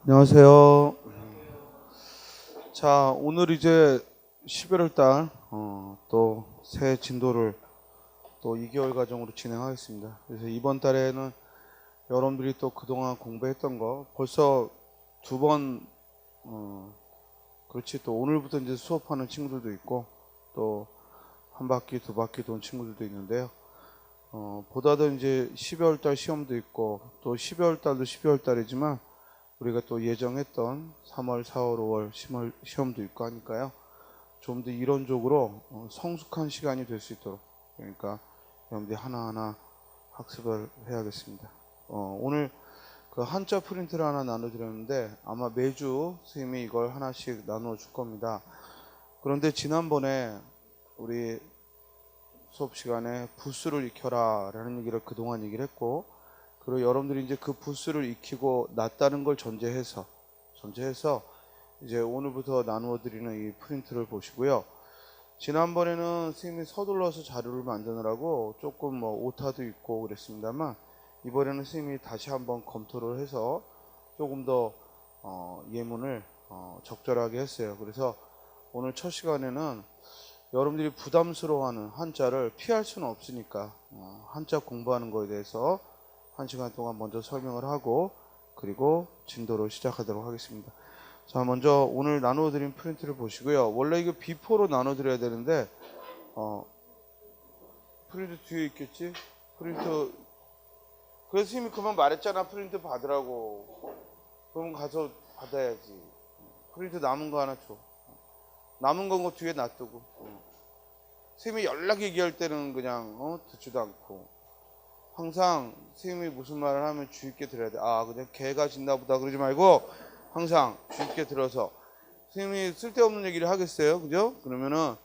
안녕하세요. 자, 오늘 이제 11월 달 또 새 진도를 또 2개월 과정으로 진행하겠습니다. 그래서 이번 달에는 여러분들이 또 그동안 공부했던 거 벌써 두 번, 그렇지, 또 오늘부터 이제 수업하는 친구들도 있고 또 한 바퀴 두 바퀴 돈 친구들도 있는데요. 보다도 이제 12월 달 시험도 있고 또 12월 달도 12월 달이지만 우리가 또 예정했던 3월, 4월, 5월, 10월 시험도 있고 하니까요. 좀 더 이론적으로 성숙한 시간이 될 수 있도록, 그러니까 여러분들이 하나하나 학습을 해야겠습니다. 오늘 그 한자 프린트를 하나 나눠드렸는데 아마 매주 선생님이 이걸 하나씩 나누어 줄 겁니다. 그런데 지난번에 우리 수업 시간에 부수를 익혀라 라는 얘기를 그동안 얘기를 했고, 그리고 여러분들이 이제 그 부수를 익히고 났다는 걸 전제해서 이제 오늘부터 나누어 드리는 이 프린트를 보시고요. 지난번에는 선생님이 서둘러서 자료를 만드느라고 조금 뭐 오타도 있고 그랬습니다만, 이번에는 선생님이 다시 한번 검토를 해서 조금 더 예문을 적절하게 했어요. 그래서 오늘 첫 시간에는 여러분들이 부담스러워하는 한자를 피할 수는 없으니까 한자 공부하는 거에 대해서 1시간 동안 먼저 설명을 하고 그리고 진도를 시작하도록 하겠습니다. 자, 먼저 오늘 나눠드린 프린트를 보시고요. 원래 이거 비포로 나눠드려야 되는데 프린트 뒤에 있겠지? 프린트. 그래서 선생님이 그만 말했잖아. 프린트 받으라고. 그럼 가서 받아야지. 프린트 남은 거 하나 줘. 남은 건 거 뒤에 놔두고. 선생님이 연락 얘기할 때는 그냥 듣지도 않고, 항상 선생님이 무슨 말을 하면 주의 있게 들어야 돼. 아, 그냥 개가 짖나 보다 그러지 말고 항상 주의 있게 들어서. 선생님이 쓸데없는 얘기를 하겠어요, 그죠? 그러면은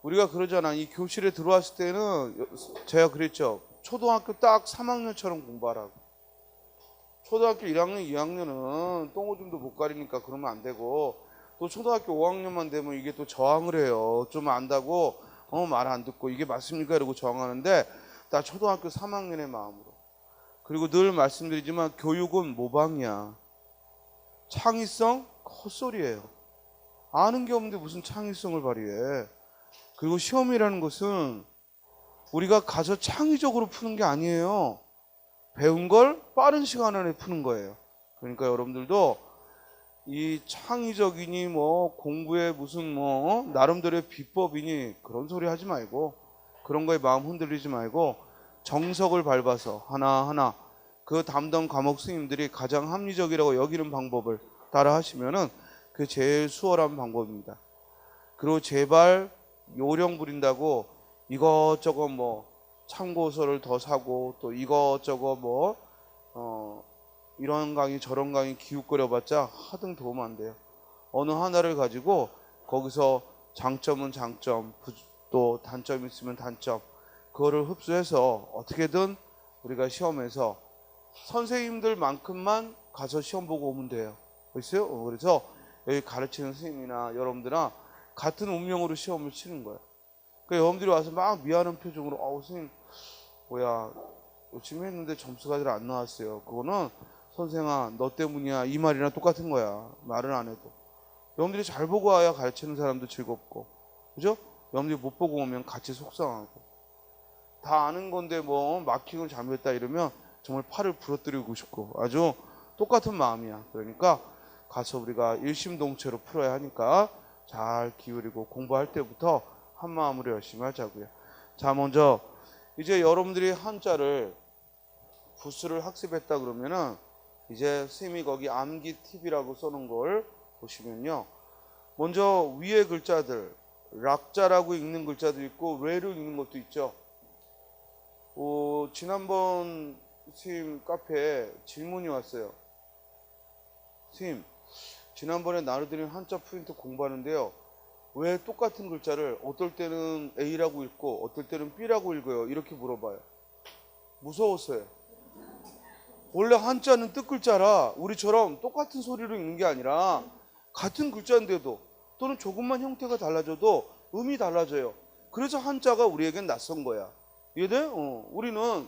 우리가 그러잖아. 이 교실에 들어왔을 때는 제가 그랬죠. 초등학교 딱 3학년처럼 공부하라고. 초등학교 1학년, 2학년은 똥오줌도 못 가리니까 그러면 안 되고, 또 초등학교 5학년만 되면 이게 또 저항을 해요. 좀 안다고 말 안 듣고 이게 맞습니까? 이러고 저항하는데, 딱 초등학교 3학년의 마음으로. 그리고 늘 말씀드리지만 교육은 모방이야. 창의성 헛소리예요. 아는 게 없는데 무슨 창의성을 발휘해. 그리고 시험이라는 것은 우리가 가서 창의적으로 푸는 게 아니에요. 배운 걸 빠른 시간 안에 푸는 거예요. 그러니까 여러분들도 이 창의적이니 뭐 공부에 무슨 뭐 나름대로의 비법이니 그런 소리 하지 말고, 그런 거에 마음 흔들리지 말고 정석을 밟아서 하나하나 그 담당 과목 스님들이 가장 합리적이라고 여기는 방법을 따라 하시면은 그게 제일 수월한 방법입니다. 그리고 제발 요령 부린다고 이것저것 뭐 참고서를 더 사고 또 이것저것 뭐 이런 강의 저런 강의 기웃거려봤자 하등 도움 안 돼요. 어느 하나를 가지고 거기서 장점은 장점, 또 단점 있으면 단점, 그거를 흡수해서 어떻게든 우리가 시험에서 선생님들만큼만 가서 시험 보고 오면 돼요. 보이세요? 그래서 여기 가르치는 선생님이나 여러분들이나 같은 운명으로 시험을 치는 거예요. 그러니까 여러분들이 와서 막 미안한 표정으로 선생님 뭐야 열심히 했는데 점수가 잘 안 나왔어요. 그거는 선생아 너 때문이야 이 말이랑 똑같은 거야. 말은 안 해도. 여러분들이 잘 보고 와야 가르치는 사람도 즐겁고, 그죠? 여러분들이 못 보고 오면 같이 속상하고. 다 아는 건데 뭐 마킹을 잘못했다 이러면 정말 팔을 부러뜨리고 싶고, 아주 똑같은 마음이야. 그러니까 가서 우리가 일심동체로 풀어야 하니까 잘 기울이고 공부할 때부터 한 마음으로 열심히 하자고요. 자, 먼저 이제 여러분들이 한자를 부수를 학습했다 그러면은 이제 선생님이 거기 암기 팁이라고 써놓은 걸 보시면요. 먼저 위에 글자들, 락자라고 읽는 글자도 있고 뇌로 읽는 것도 있죠. 지난번 선생님 카페에 질문이 왔어요. 선생님, 지난번에 나눠드린 한자 프린트 공부하는데요. 왜 똑같은 글자를 어떨 때는 A라고 읽고 어떨 때는 B라고 읽어요? 이렇게 물어봐요. 무서웠어요. 원래 한자는 뜻글자라 우리처럼 똑같은 소리로 읽는 게 아니라 같은 글자인데도 또는 조금만 형태가 달라져도 음이 달라져요. 그래서 한자가 우리에겐 낯선 거야. 이해돼? 우리는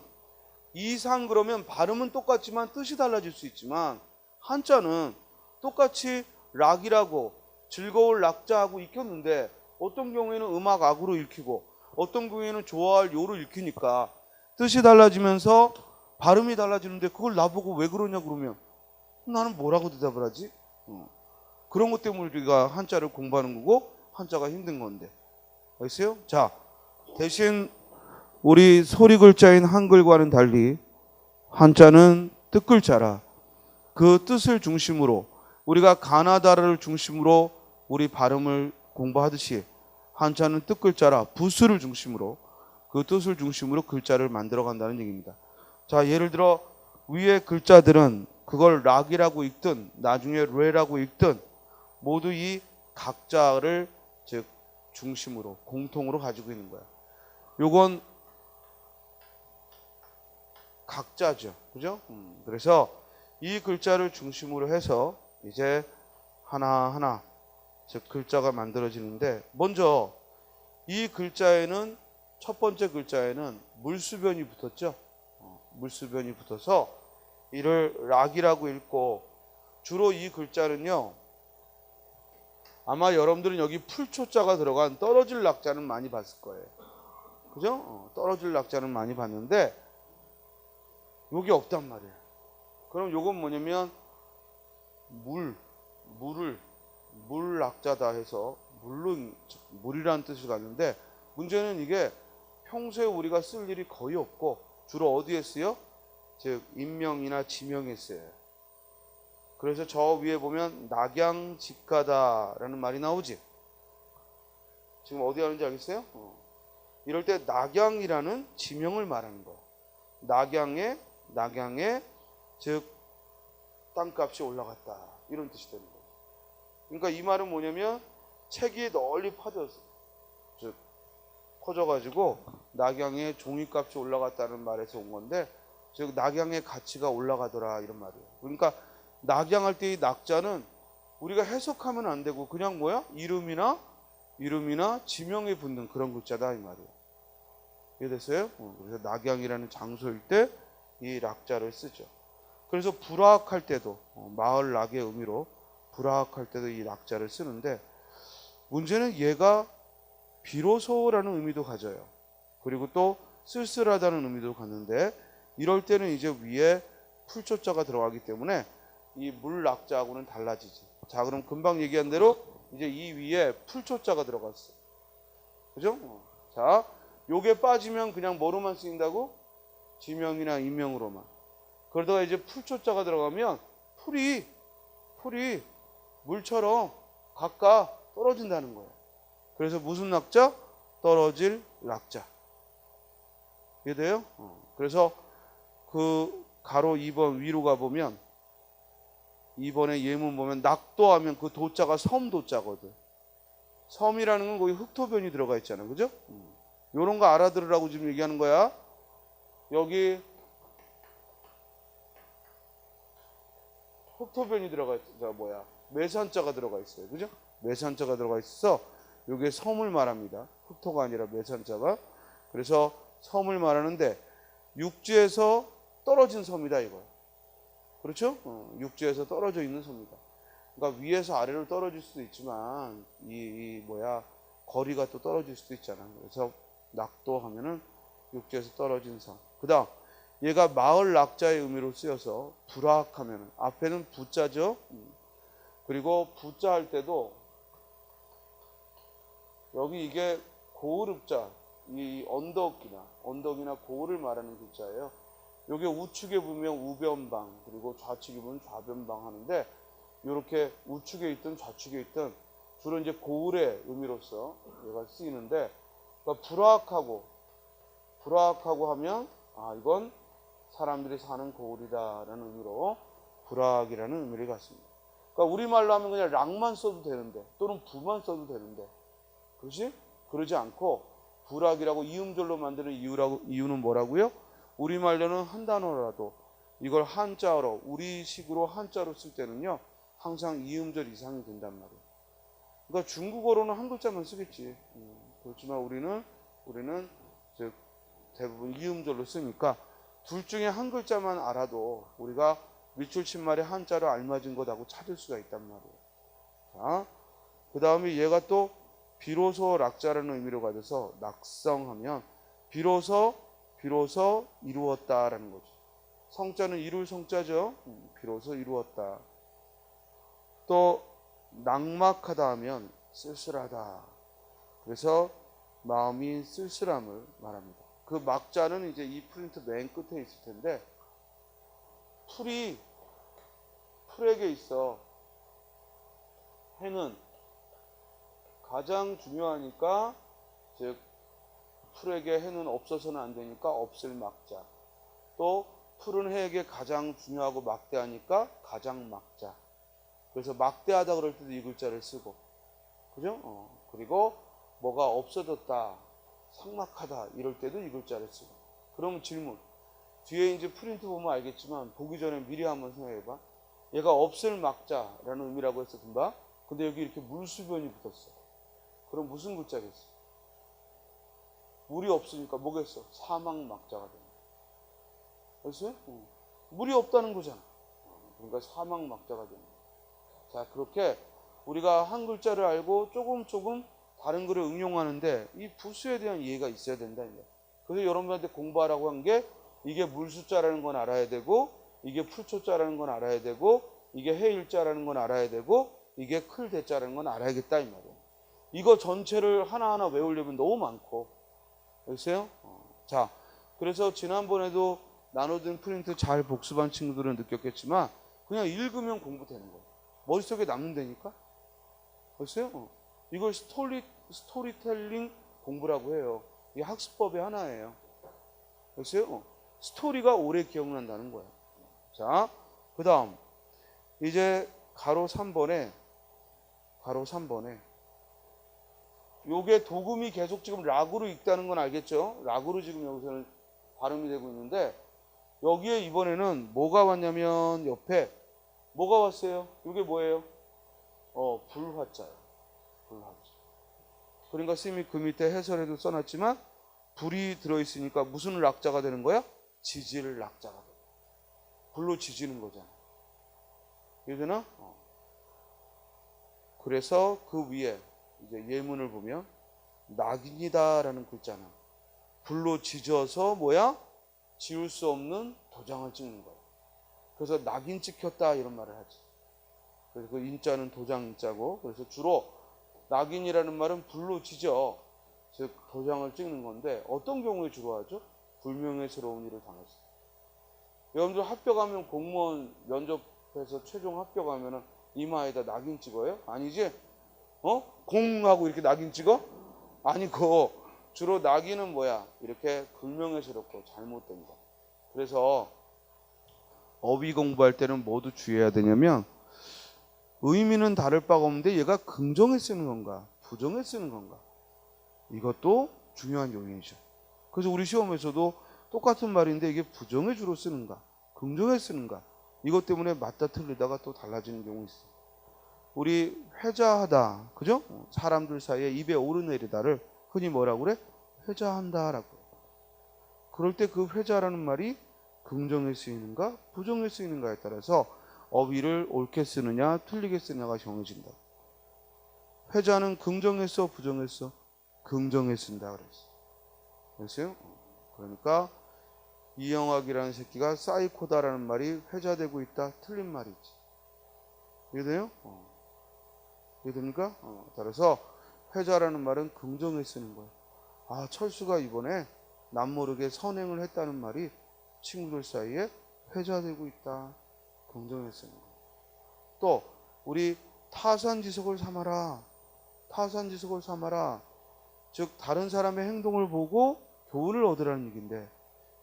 이상 그러면 발음은 똑같지만 뜻이 달라질 수 있지만 한자는 똑같이 락이라고 즐거울 락자하고 읽혔는데 어떤 경우에는 음악 악으로 읽히고 어떤 경우에는 좋아할 요로 읽히니까 뜻이 달라지면서 발음이 달라지는데 그걸 나보고 왜 그러냐 그러면 나는 뭐라고 대답을 하지? 그런 것 때문에 우리가 한자를 공부하는 거고 한자가 힘든 건데. 알겠어요? 자, 대신 우리 소리 글자인 한글과는 달리 한자는 뜻 글자라 그 뜻을 중심으로 우리가 가나다라를 중심으로 우리 발음을 공부하듯이 한자는 뜻 글자라 부수를 중심으로 그 뜻을 중심으로 글자를 만들어 간다는 얘기입니다. 자, 예를 들어 위의 글자들은 그걸 락이라고 읽든 나중에 레라고 읽든 모두 이 각자를 즉 중심으로 공통으로 가지고 있는 거야. 요건 각자죠. 그죠? 그래서 이 글자를 중심으로 해서 이제 하나하나 즉 글자가 만들어지는데 먼저 이 글자에는 첫 번째 글자에는 물수변이 붙었죠. 물수변이 붙어서 이를 락이라고 읽고 주로 이 글자는요. 아마 여러분들은 여기 풀초자가 들어간 떨어질 낙자는 많이 봤을 거예요. 그죠? 떨어질 낙자는 많이 봤는데 여기 없단 말이에요. 그럼 요건 뭐냐면 물 낙자다 해서 물이라는 뜻을 갖는데 문제는 이게 평소에 우리가 쓸 일이 거의 없고 주로 어디에 쓰여? 즉 인명이나 지명에 쓰여요. 그래서 저 위에 보면 낙양직가다라는 말이 나오지. 지금 어디 하는지 알겠어요? 이럴 때 낙양이라는 지명을 말하는 거예요. 낙양에 즉 땅값이 올라갔다 이런 뜻이 되는 거예요. 그러니까 이 말은 뭐냐면 책이 널리 퍼져가지고 낙양의 종이값이 올라갔다는 말에서 온 건데 즉 낙양의 가치가 올라가더라 이런 말이에요. 그러니까 낙양할 때 이 낙자는 우리가 해석하면 안 되고 그냥 뭐야? 이름이나 지명에 붙는 그런 글자다 이 말이에요. 이해됐어요? 그래서 낙양이라는 장소일 때 이 낙자를 쓰죠. 그래서 불악할 때도 마을 낙의 의미로 불악할 때도 이 낙자를 쓰는데 문제는 얘가 비로소라는 의미도 가져요. 그리고 또 쓸쓸하다는 의미도 갖는데 이럴 때는 이제 위에 풀초자가 들어가기 때문에 이 물낙자하고는 달라지지. 자, 그럼 금방 얘기한 대로 이제 이 위에 풀초자가 들어갔어. 그죠? 자, 요게 빠지면 그냥 뭐로만 쓰인다고? 지명이나 인명으로만. 그러다가 이제 풀초자가 들어가면 풀이 물처럼 가까 떨어진다는 거예요. 그래서 무슨 낙자? 떨어질 낙자. 이해돼요? 그래서 그 가로 2번 위로 가보면 2번의 예문 보면 낙도하면 그 도자가 섬도자거든. 섬이라는 건 거기 흑토변이 들어가 있잖아. 그죠? 요런 거 알아들으라고 지금 얘기하는 거야. 여기 흑토변이 들어가 있어. 매산자가 들어가 있어요. 그죠? 매산자가 들어가 있어서 요게 섬을 말합니다. 흑토가 아니라 매산자가. 그래서 섬을 말하는데 육지에서 떨어진 섬이다 이거예요. 그렇죠? 육지에서 떨어져 있는 섬이다. 그러니까 위에서 아래로 떨어질 수도 있지만 거리가 또 떨어질 수도 있잖아. 그래서 낙도 하면은 육지에서 떨어진 섬. 그다음 얘가 마을 낙자의 의미로 쓰여서 불악하면은 앞에는 부자죠. 그리고 부자 할 때도 여기 이게 고을읍자 이 언덕이나 고을을 말하는 글자예요. 여기 우측에 보면 우변방 그리고 좌측에 보면 좌변방 하는데 이렇게 우측에 있든 좌측에 있든 주로 이제 고을의 의미로서 얘가 쓰이는데 그러니까 불악하고 하면 이건 사람들이 사는 고을이다라는 의미로 불악이라는 의미를 갖습니다. 그러니까 우리말로 하면 그냥 락만 써도 되는데 또는 부만 써도 되는데 그렇지? 그러지 않고 불악이라고 이음절로 만드는 이유는 뭐라고요? 우리말로는 한 단어라도 이걸 한자어로 우리식으로 한자로 쓸 때는요 항상 이음절 이상이 된단 말이에요. 그러니까 중국어로는 한 글자만 쓰겠지. 그렇지만 우리는 대부분 이음절로 쓰니까 둘 중에 한 글자만 알아도 우리가 밑줄 친 말에 한자로 알맞은 것하고 찾을 수가 있단 말이에요. 자, 그 다음에 얘가 또 비로소 락자라는 의미로 가져서 낙성하면 비로소 이루었다라는 거죠. 성자는 이룰 성자죠. 비로소 이루었다. 또 낙막하다 하면 쓸쓸하다. 그래서 마음이 쓸쓸함을 말합니다. 그 막자는 이제 이 프린트 맨 끝에 있을 텐데 풀에게 있어. 해는 가장 중요하니까 즉 풀에게 해는 없어서는 안 되니까 없을 막자. 또 풀은 해에게 가장 중요하고 막대하니까 가장 막자. 그래서 막대하다 그럴 때도 이 글자를 쓰고, 그죠? 그리고 뭐가 없어졌다, 삭막하다 이럴 때도 이 글자를 쓰고. 그러면 질문. 뒤에 이제 프린트 보면 알겠지만 보기 전에 미리 한번 생각해봐. 얘가 없을 막자라는 의미라고 했었던가? 근데 여기 이렇게 물수변이 붙었어. 그럼 무슨 글자겠어? 물이 없으니까 뭐겠어? 사막 막자가 되는 거야. 알았어요? 물이 없다는 거잖아. 그러니까 사막 막자가 되는 거야. 자, 그렇게 우리가 한 글자를 알고 조금 다른 글을 응용하는데 이 부수에 대한 이해가 있어야 된다. 그래서 여러분들한테 공부하라고 한 게 이게 물수자라는 건 알아야 되고, 이게 풀초자라는 건 알아야 되고, 이게 해일자라는 건 알아야 되고, 이게 클대자라는 건 알아야겠다 이 말이에요. 이거 전체를 하나하나 외우려면 너무 많고. 알겠어요? 자, 그래서 지난번에도 나눠준 프린트 잘 복습한 친구들은 느꼈겠지만 그냥 읽으면 공부되는 거예요. 머릿속에 남는다니까? 알겠어요? 이걸 스토리텔링 공부라고 해요. 이게 학습법의 하나예요. 알겠어요? 스토리가 오래 기억난다는 거예요. 자, 그 다음 이제 가로 3번에 요게 도금이 계속 지금 락으로 읽다는 건 알겠죠? 락으로 지금 여기서는 발음이 되고 있는데 여기에 이번에는 뭐가 왔냐면 옆에 뭐가 왔어요? 이게 뭐예요? 불화자예요. 불화자. 그러니까 스님이 그 밑에 해설에도 써놨지만 불이 들어있으니까 무슨 락자가 되는 거야? 지질 락자가 돼. 불로 지지는 거잖아. 이해되나? 그래서 그 위에 이제 예문을 보면 낙인이다라는 글자는 불로 지져서 뭐야? 지울 수 없는 도장을 찍는 거야. 그래서 낙인 찍혔다 이런 말을 하지. 그래서 그 인자는 도장 인자고, 그래서 주로 낙인이라는 말은 불로 지져, 즉 도장을 찍는 건데 어떤 경우에 주로 하죠? 불명예스러운 일을 당했을 때. 여러분들 합격하면 공무원 면접에서 최종 합격하면 이마에다 낙인 찍어요? 아니지? 공하고 이렇게 낙인 찍어? 아니고 주로 낙인은 뭐야? 이렇게 불명예스럽고 잘못된 거. 그래서 어휘 공부할 때는 뭐도 주의해야 되냐면 의미는 다를 바가 없는데 얘가 긍정에 쓰는 건가 부정에 쓰는 건가, 이것도 중요한 요인이죠. 그래서 우리 시험에서도 똑같은 말인데 이게 부정에 주로 쓰는가 긍정에 쓰는가, 이것 때문에 맞다 틀리다가 또 달라지는 경우 있어. 우리 회자하다, 그죠? 사람들 사이에 입에 오르내리다를 흔히 뭐라고 그래? 회자한다라고. 그럴 때 그 회자라는 말이 긍정에 쓰이는가 부정에 쓰이는가에 따라서 어휘를 옳게 쓰느냐 틀리게 쓰느냐가 정해진다. 회자는 긍정에 써 부정에 써? 긍정에 쓴다 그랬어. 그랬어요? 그러니까 이영학이라는 새끼가 사이코다라는 말이 회자되고 있다, 틀린 말이지. 이해돼요? 이해됩니까? 따라서 회자라는 말은 긍정에 쓰는 거예요. 아, 철수가 이번에 남모르게 선행을 했다는 말이 친구들 사이에 회자되고 있다, 긍정에 쓰는 거예요. 또 우리 타산지석을 삼아라, 타산지석을 삼아라, 즉 다른 사람의 행동을 보고 교훈을 얻으라는 얘기인데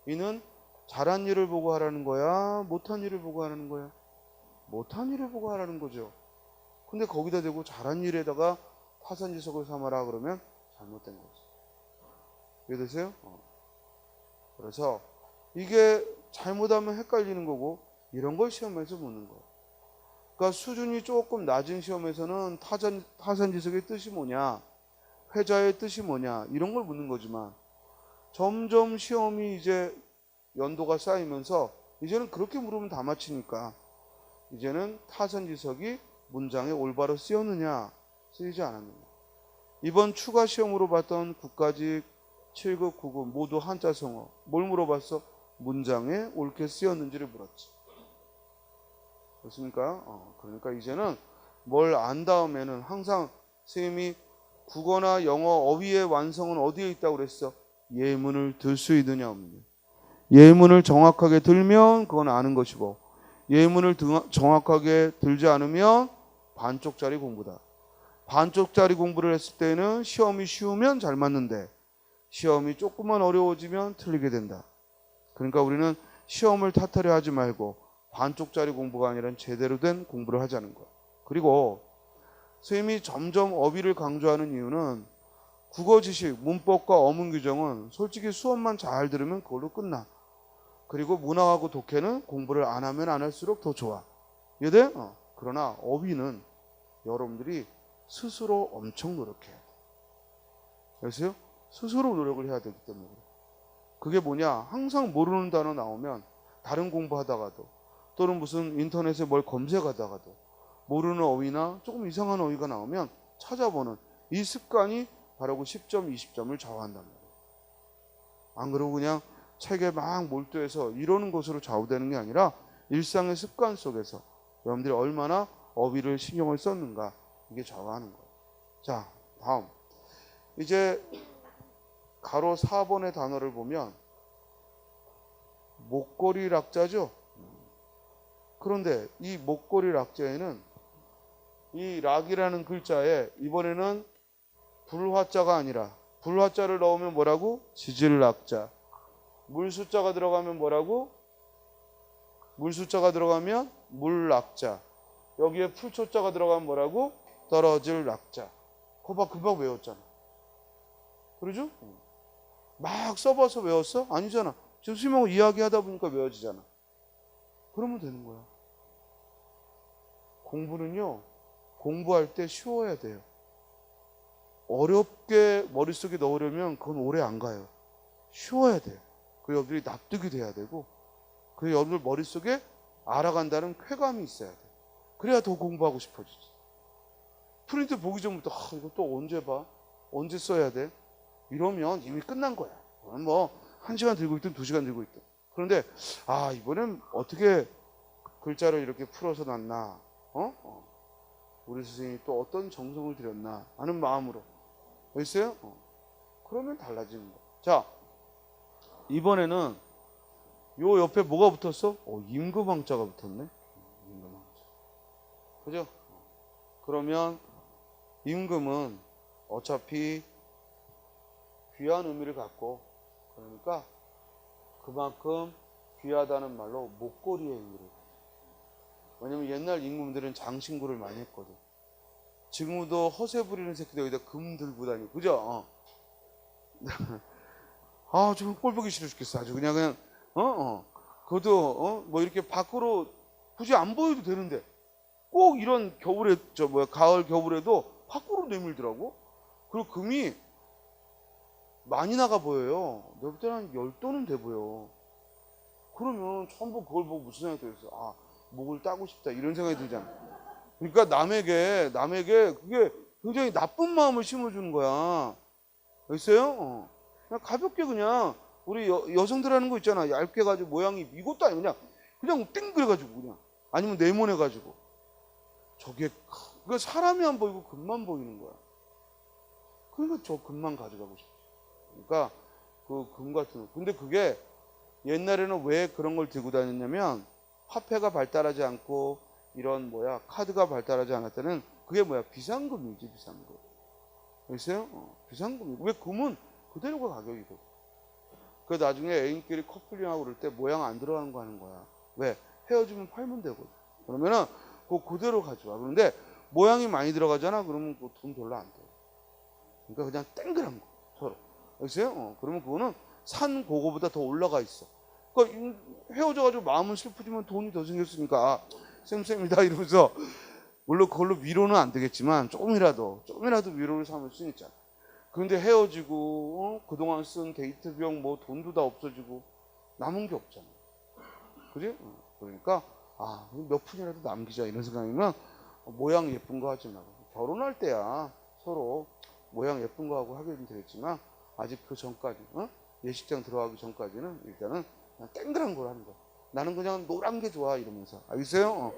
이는 잘한 일을 보고 하라는 거야, 못한 일을 보고 하라는 거야? 못한 일을 보고 하라는 거죠. 근데 거기다 대고 잘한 일에다가 타산지석을 삼아라 그러면 잘못된 거죠. 이해되세요? 그래서 이게 잘못하면 헷갈리는 거고 이런 걸 시험에서 묻는 거예요. 그러니까 수준이 조금 낮은 시험에서는 타산지석의 뜻이 뭐냐, 회자의 뜻이 뭐냐 이런 걸 묻는 거지만 점점 시험이 이제 연도가 쌓이면서 이제는 그렇게 물으면 다 맞히니까 이제는 타선지석이 문장에 올바로 쓰였느냐 쓰이지 않았느냐. 이번 추가 시험으로 봤던 국가직 7급 9급 모두 한자성어 뭘 물어봤어? 문장에 옳게 쓰였는지를 물었지. 그렇습니까? 그러니까 이제는 뭘 안 다음에는 항상 선생님이 국어나 영어 어휘의 완성은 어디에 있다고 그랬어? 예문을 들 수 있느냐 없느냐. 예문을 정확하게 들면 그건 아는 것이고 예문을 정확하게 들지 않으면 반쪽짜리 공부다. 반쪽짜리 공부를 했을 때는 시험이 쉬우면 잘 맞는데 시험이 조금만 어려워지면 틀리게 된다. 그러니까 우리는 시험을 탓하려 하지 말고 반쪽짜리 공부가 아니라 제대로 된 공부를 하자는 거야. 그리고 선생님이 점점 어휘를 강조하는 이유는 국어 지식, 문법과 어문 규정은 솔직히 수업만 잘 들으면 그걸로 끝나. 그리고 문학하고 독해는 공부를 안 하면 안 할수록 더 좋아. 이해돼? 그러나 어휘는 여러분들이 스스로 엄청 노력해야 돼. 그래서요? 스스로 노력을 해야 되기 때문에. 그게 뭐냐? 항상 모르는 단어 나오면 다른 공부하다가도 또는 무슨 인터넷에 뭘 검색하다가도 모르는 어휘나 조금 이상한 어휘가 나오면 찾아보는 이 습관이 바로 그 10점, 20점을 좌우한단 말이에요. 안 그러고 그냥 책에 막 몰두해서 이러는 것으로 좌우되는 게 아니라 일상의 습관 속에서 여러분들이 얼마나 어휘를 신경을 썼는가 이게 좌우하는 거예요. 자, 다음. 이제 가로 4번의 단어를 보면 목걸이 락자죠. 그런데 이 목걸이 락자에는 이 락이라는 글자에 이번에는 불화자가 아니라 불화자를 넣으면 뭐라고? 지질락자. 물숫자가 들어가면 뭐라고? 물숫자가 들어가면 물락자. 여기에 풀초자가 들어가면 뭐라고? 떨어질 락자. 그거 봐, 금방 외웠잖아. 그러죠? 막 써봐서 외웠어? 아니잖아. 지금 수님하고 이야기하다 보니까 외워지잖아. 그러면 되는 거야. 공부는요, 공부할 때 쉬워야 돼요. 어렵게 머릿속에 넣으려면 그건 오래 안 가요. 쉬워야 돼요. 그 여러분들이 납득이 돼야 되고, 그 여러분들 머릿속에 알아간다는 쾌감이 있어야 돼. 그래야 더 공부하고 싶어지지. 프린트 보기 전부터 이거 또 언제 봐? 언제 써야 돼? 이러면 이미 끝난 거야. 뭐 1시간 들고 있든 2시간 들고 있든. 그런데 이번엔 어떻게 글자를 이렇게 풀어서 놨나? 우리 선생님이 또 어떤 정성을 들였나 하는 마음으로 있어요? 그러면 달라지는 거야. 자, 이번에는 요 옆에 뭐가 붙었어? 임금왕자가 붙었네. 임금왕자. 그죠? 그러면 임금은 어차피 귀한 의미를 갖고 그러니까 그만큼 귀하다는 말로 목걸이의 의미를. 왜냐면 옛날 임금들은 장신구를 많이 했거든. 지금도 허세 부리는 새끼들 여기다 금 들고 다니고, 그죠? 좀 꼴 보기 싫어 죽겠어. 아주 그냥, 그것도, 뭐 이렇게 밖으로 굳이 안 보여도 되는데, 꼭 이런 겨울에, 가을 겨울에도 밖으로 내밀더라고. 그리고 금이 많이 나가 보여요. 내가 볼 때는 한 10돈은 돼 보여. 그러면 전부 그걸 보고 무슨 생각이 들었어? 목을 따고 싶다. 이런 생각이 들잖아. 그러니까 남에게 그게 굉장히 나쁜 마음을 심어주는 거야. 있어요? 그냥 가볍게 그냥 우리 여성들 하는 거 있잖아. 얇게 가지고 모양이 이것도 아니고 그냥 땡그래가지고 그냥 아니면 네모내가지고 저게 그러니까 사람이 안 보이고 금만 보이는 거야. 그러니까 저 금만 가져가고 싶지. 그러니까 그 금 같은 거. 근데 그게 옛날에는 왜 그런 걸 들고 다녔냐면 화폐가 발달하지 않고 이런 카드가 발달하지 않을 때는 그게 비상금이지. 비상금. 있어요? 비상금이. 왜 금은 그대로가 가격이거든. 그 나중에 애인끼리 커플링하고 그럴 때 모양 안 들어가는 거 하는 거야. 왜? 헤어지면 팔면 되거든. 그러면은 그거 그대로 가져와. 그런데 모양이 많이 들어가잖아. 그러면 돈 별로 안 돼. 그러니까 그냥 땡그란 거. 서로. 있어요? 그러면 그거는 산 그거보다 더 올라가 있어. 그러니까 헤어져가지고 마음은 슬프지만 돈이 더 생겼으니까 쌤쌤이다 이러면서 물론 그걸로 위로는 안 되겠지만 조금이라도 위로를 삼을 수 있잖아. 그런데 헤어지고 그동안 쓴 데이트 비용 돈도 다 없어지고 남은 게 없잖아. 그지? 그러니까 몇 푼이라도 남기자 이런 생각이면 모양 예쁜 거 하지 말고 결혼할 때야 서로 모양 예쁜 거 하고 하긴 되겠지만 아직 그 전까지 예식장 들어가기 전까지는 일단은 그냥 땡그란 걸 하는 거야. 나는 그냥 노란 게 좋아 이러면서 알겠어요?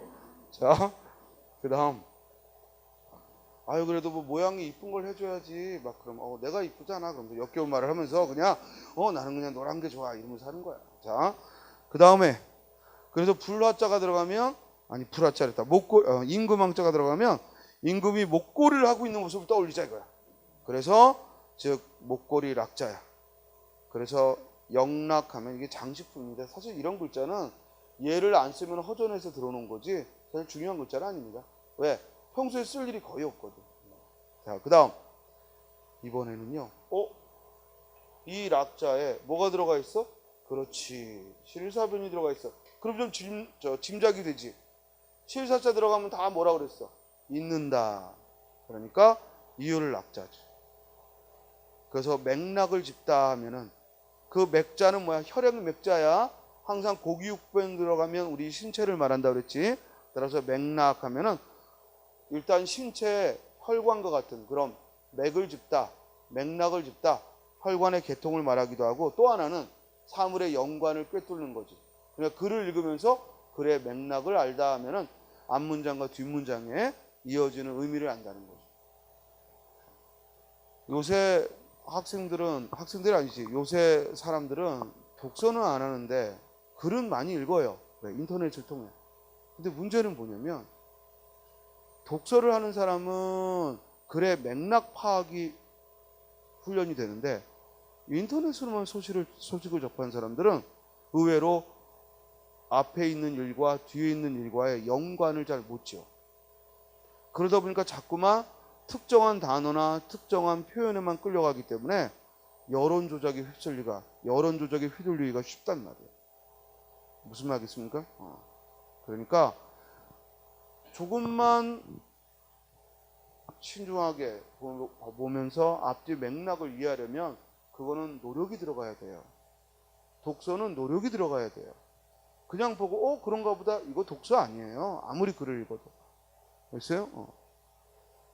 자, 그 다음 그래도 뭐 모양이 이쁜 걸 해줘야지 막 그럼 내가 이쁘잖아 그러면서 역겨운 말을 하면서 그냥 나는 그냥 노란 게 좋아 이러면서 하는 거야. 자, 그 다음에 그래서 불화자가 들어가면 불화자랬다 임금왕자가 들어가면 임금이 목걸이를 하고 있는 모습을 떠올리자 이거야. 그래서 즉 목걸이 락자야. 그래서 영락하면 이게 장식품인데 사실 이런 글자는 얘를 안 쓰면 허전해서 들어오는 거지 사실 중요한 글자는 아닙니다. 왜? 평소에 쓸 일이 거의 없거든. 자, 그 다음 이번에는요. 이 락자에 뭐가 들어가 있어? 그렇지. 실사변이 들어가 있어. 그럼 좀 짐작이 되지. 실사자 들어가면 다 뭐라 그랬어? 있는다. 그러니까 이유를 락자지. 그래서 맥락을 짚다 하면은 그 맥자는 뭐야? 혈액 맥자야. 항상 고기육변 들어가면 우리 신체를 말한다 그랬지. 따라서 맥락하면은 일단 신체 혈관과 같은 그런 맥을 짚다, 맥락을 짚다, 혈관의 개통을 말하기도 하고 또 하나는 사물의 연관을 꿰뚫는 거지. 그러니까 글을 읽으면서 글의 맥락을 알다 하면은 앞문장과 뒷문장에 이어지는 의미를 안다는 거죠. 요새 학생들이 아니지. 요새 사람들은 독서는 안 하는데 글은 많이 읽어요. 왜? 인터넷을 통해. 근데 문제는 뭐냐면 독서를 하는 사람은 글의 맥락 파악이 훈련이 되는데 인터넷으로만 소식을 접한 사람들은 의외로 앞에 있는 일과 뒤에 있는 일과의 연관을 잘 못 지어. 그러다 보니까 자꾸만 특정한 단어나 특정한 표현에만 끌려가기 때문에 여론 조작에 휘둘리기가 쉽단 말이에요. 무슨 말이겠습니까? 그러니까 조금만 신중하게 보면서 앞뒤 맥락을 이해하려면 그거는 노력이 들어가야 돼요. 독서는 노력이 들어가야 돼요. 그냥 보고 그런가 보다 이거 독서 아니에요. 아무리 글을 읽어도. 됐어요?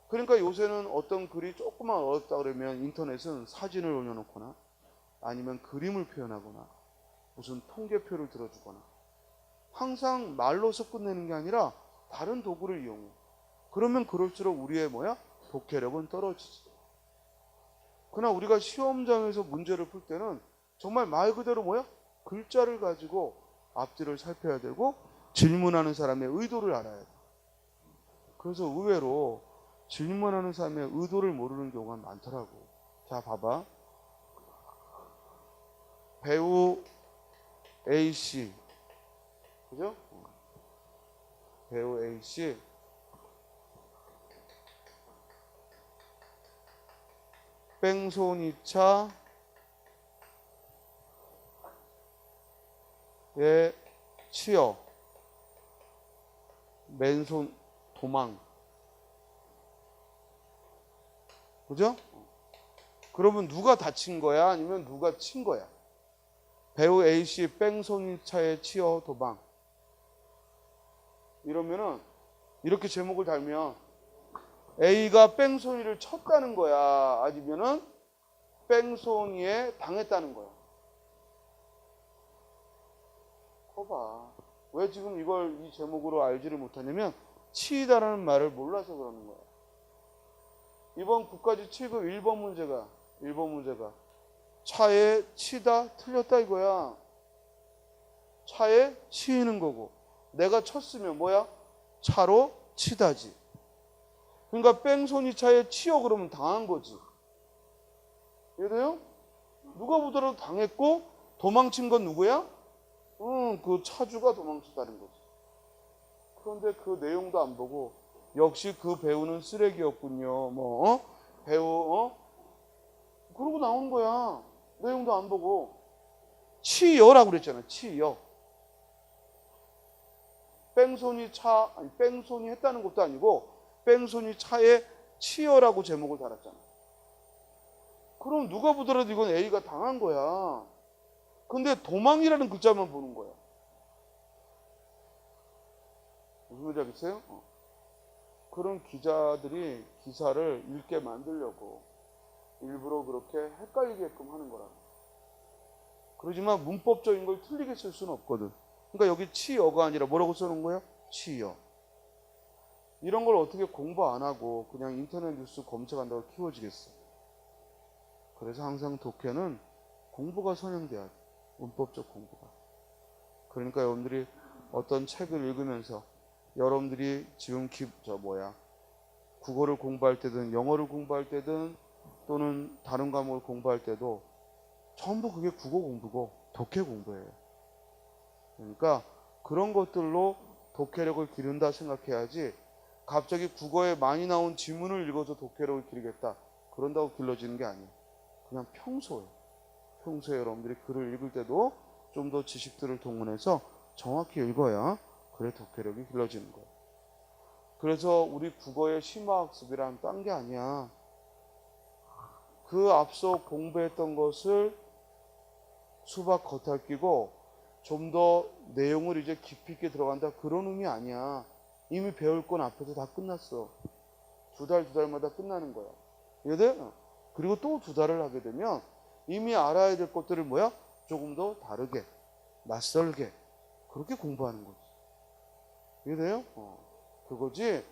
그러니까 요새는 어떤 글이 조금만 어렵다 그러면 인터넷은 사진을 올려놓거나 아니면 그림을 표현하거나 무슨 통계표를 들어주거나 항상 말로서 끝내는 게 아니라 다른 도구를 이용해. 그러면 그럴수록 우리의 독해력은 떨어지지. 그러나 우리가 시험장에서 문제를 풀 때는 정말 말 그대로 글자를 가지고 앞뒤를 살펴야 되고 질문하는 사람의 의도를 알아야 돼. 그래서 의외로 질문하는 사람의 의도를 모르는 경우가 많더라고. 자, 봐봐. 배우 A씨. 그죠? 배우 A씨. 뺑소니차에 치여 맨손 도망. 그죠? 그러면 누가 다친 거야? 아니면 누가 친 거야? 배우 A씨 뺑소니차에 치여 도망. 이러면은 이렇게 제목을 달면 A가 뺑소니를 쳤다는 거야? 아니면은 뺑소니에 당했다는 거야? 거봐. 왜 지금 이 제목으로 알지를 못하냐면 치이다라는 말을 몰라서 그러는 거야. 이번 국가지 7급 1번 문제가 차에 치다 틀렸다 이거야. 차에 치이는 거고 내가 쳤으면 뭐야? 차로 치다지. 그러니까 뺑소니 차에 치여 그러면 당한 거지. 이해돼요? 누가 보더라도 당했고 도망친 건 누구야? 그 차주가 도망쳤다는 거지. 그런데 그 내용도 안 보고 역시 그 배우는 쓰레기였군요. 배우 그러고 나오는 거야. 내용도 안 보고. 치여라고 그랬잖아. 치여. 뺑소니 했다는 것도 아니고 뺑소니 차에 치여라고 제목을 달았잖아. 그럼 누가 보더라도 이건 A가 당한 거야. 근데 도망이라는 글자만 보는 거야. 무슨 말인지 알겠어요? 그런 기자들이 기사를 읽게 만들려고 일부러 그렇게 헷갈리게끔 하는 거라고. 그러지만 문법적인 걸 틀리게 쓸 수는 없거든. 그러니까 여기 치여가 아니라 뭐라고 써놓은 거야? 치여. 이런 걸 어떻게 공부 안 하고 그냥 인터넷 뉴스 검색한다고 키워지겠어. 그래서 항상 독해는 공부가 선행돼야 돼. 문법적 공부가. 그러니까 여러분들이 어떤 책을 읽으면서 여러분들이 지금 국어를 공부할 때든 영어를 공부할 때든 또는 다른 과목을 공부할 때도 전부 그게 국어 공부고 독해 공부예요. 그러니까 그런 것들로 독해력을 기른다 생각해야지 갑자기 국어에 많이 나온 지문을 읽어서 독해력을 기르겠다. 그런다고 길러지는 게 아니에요. 그냥 평소에 여러분들이 글을 읽을 때도 좀 더 지식들을 동원해서 정확히 읽어야 그래 독해력이 길러지는 거예요. 그래서 우리 국어의 심화학습이란 딴 게 아니야. 그 앞서 공부했던 것을 수박 겉핥기고 좀 더 내용을 이제 깊이 있게 들어간다 그런 의미 아니야. 이미 배울 건 앞에서 다 끝났어. 두 달마다 끝나는 거야. 이해돼? 그리고 또 2달을 하게 되면 이미 알아야 될 것들을 뭐야? 조금 더 다르게, 낯설게 그렇게 공부하는 거지. 이해돼요? 그거지.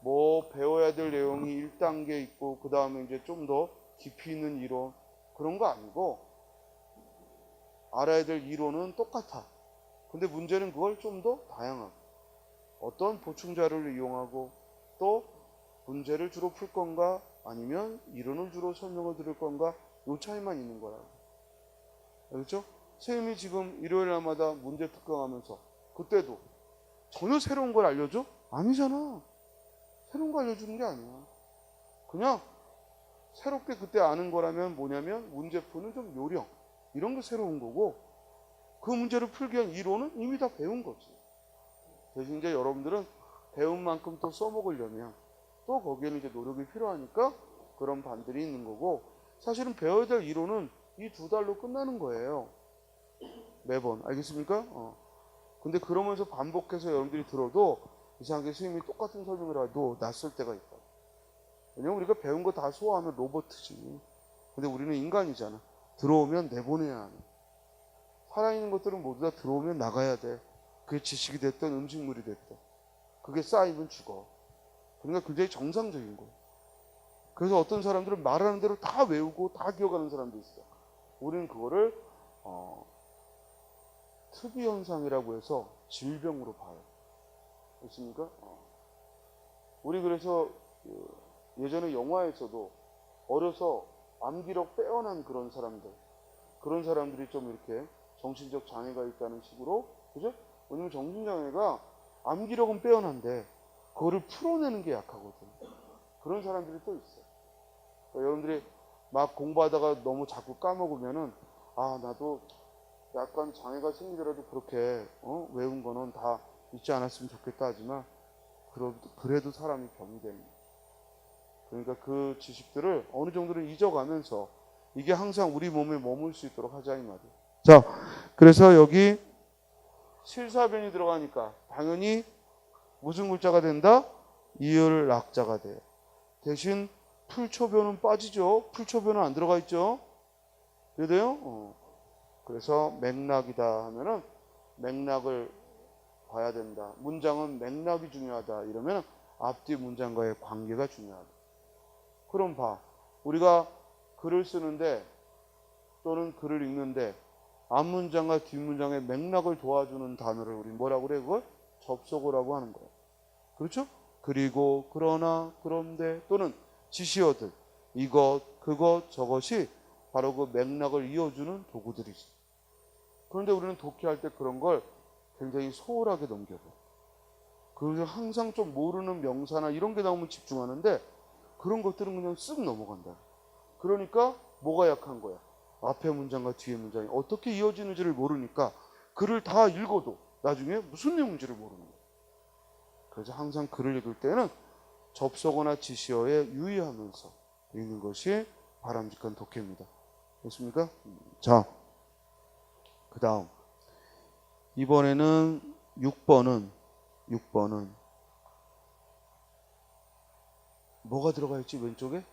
뭐 배워야 될 내용이 1단계 있고 그 다음에 이제 좀 더 깊이 있는 이론 그런 거 아니고 알아야 될 이론은 똑같아. 근데 문제는 그걸 좀 더 다양하고 어떤 보충 자료를 이용하고 또 문제를 주로 풀 건가 아니면 이론을 주로 설명을 드릴 건가 요 차이만 있는 거라고. 알겠죠? 선생님이 지금 일요일 날마다 문제 특강하면서 그때도 전혀 새로운 걸 알려줘? 아니잖아. 새로운 거 알려주는 게 아니야. 그냥 새롭게 그때 아는 거라면 뭐냐면 문제 푸는 좀 요령 이런 게 새로운 거고 그 문제를 풀기 위한 이론은 이미 다 배운 거지. 대신 이제 여러분들은 배운 만큼 또 써먹으려면 또 거기에는 이제 노력이 필요하니까 그런 반들이 있는 거고 사실은 배워야 될 이론은 이 2달로 끝나는 거예요. 매번. 알겠습니까? 근데 그러면서 반복해서 여러분들이 들어도 이상하게 선생님이 똑같은 설명을 해도 낯설 때가 있다. 왜냐면 우리가 배운 거 다 소화하면 로봇이지. 근데 우리는 인간이잖아. 들어오면 내보내야 하는. 살아있는 것들은 모두 다 들어오면 나가야 돼. 그게 지식이 됐든 음식물이 됐든. 그게 쌓이면 죽어. 그러니까 굉장히 정상적인 거예요. 그래서 어떤 사람들은 말하는 대로 다 외우고 다 기억하는 사람도 있어. 우리는 그거를 특이현상이라고 해서 질병으로 봐요. 그렇습니까? 우리 그래서 예전에 영화에서도 어려서 암기력 빼어난 그런 사람들이 좀 이렇게 정신적 장애가 있다는 식으로, 그죠? 왜냐면 정신장애가 암기력은 빼어난데 그거를 풀어내는 게 약하거든. 그런 사람들이 또 있어요. 그러니까 여러분들이 막 공부하다가 너무 자꾸 까먹으면은 나도 약간 장애가 생기더라도 그렇게 외운 거는 다 잊지 않았으면 좋겠다 하지만 그래도 사람이 병이 되는 거예요. 그러니까 그 지식들을 어느 정도는 잊어가면서 이게 항상 우리 몸에 머물 수 있도록 하자 이 말이에요. 자, 그래서 여기 실사변이 들어가니까 당연히 무슨 글자가 된다? 이을 낙자가 돼요. 대신 풀초변은 빠지죠. 풀초변은 안 들어가 있죠. 그래요? 그래서 맥락이다 하면은 맥락을 봐야 된다. 문장은 맥락이 중요하다. 이러면 앞뒤 문장과의 관계가 중요하다. 그럼 봐. 우리가 글을 쓰는데 또는 글을 읽는데 앞문장과 뒷문장의 맥락을 도와주는 단어를 우리 뭐라고 그래? 그걸 접속어라고 하는 거예요. 그렇죠? 그리고, 그러나, 그런데 또는 지시어들 이것, 그것, 저것이 바로 그 맥락을 이어주는 도구들이지. 그런데 우리는 독해할 때 그런 걸 굉장히 소홀하게 넘겨봐. 그래서 항상 좀 모르는 명사나 이런 게 나오면 집중하는데 그런 것들은 그냥 쓱 넘어간다. 그러니까 뭐가 약한 거야? 앞에 문장과 뒤에 문장이 어떻게 이어지는지를 모르니까 글을 다 읽어도 나중에 무슨 내용인지를 모르는 거야. 그래서 항상 글을 읽을 때는 접속어나 지시어에 유의하면서 읽는 것이 바람직한 독해입니다. 됐습니까? 자, 그 다음 이번에는 6번은 6번은 뭐가 들어가 있지 왼쪽에?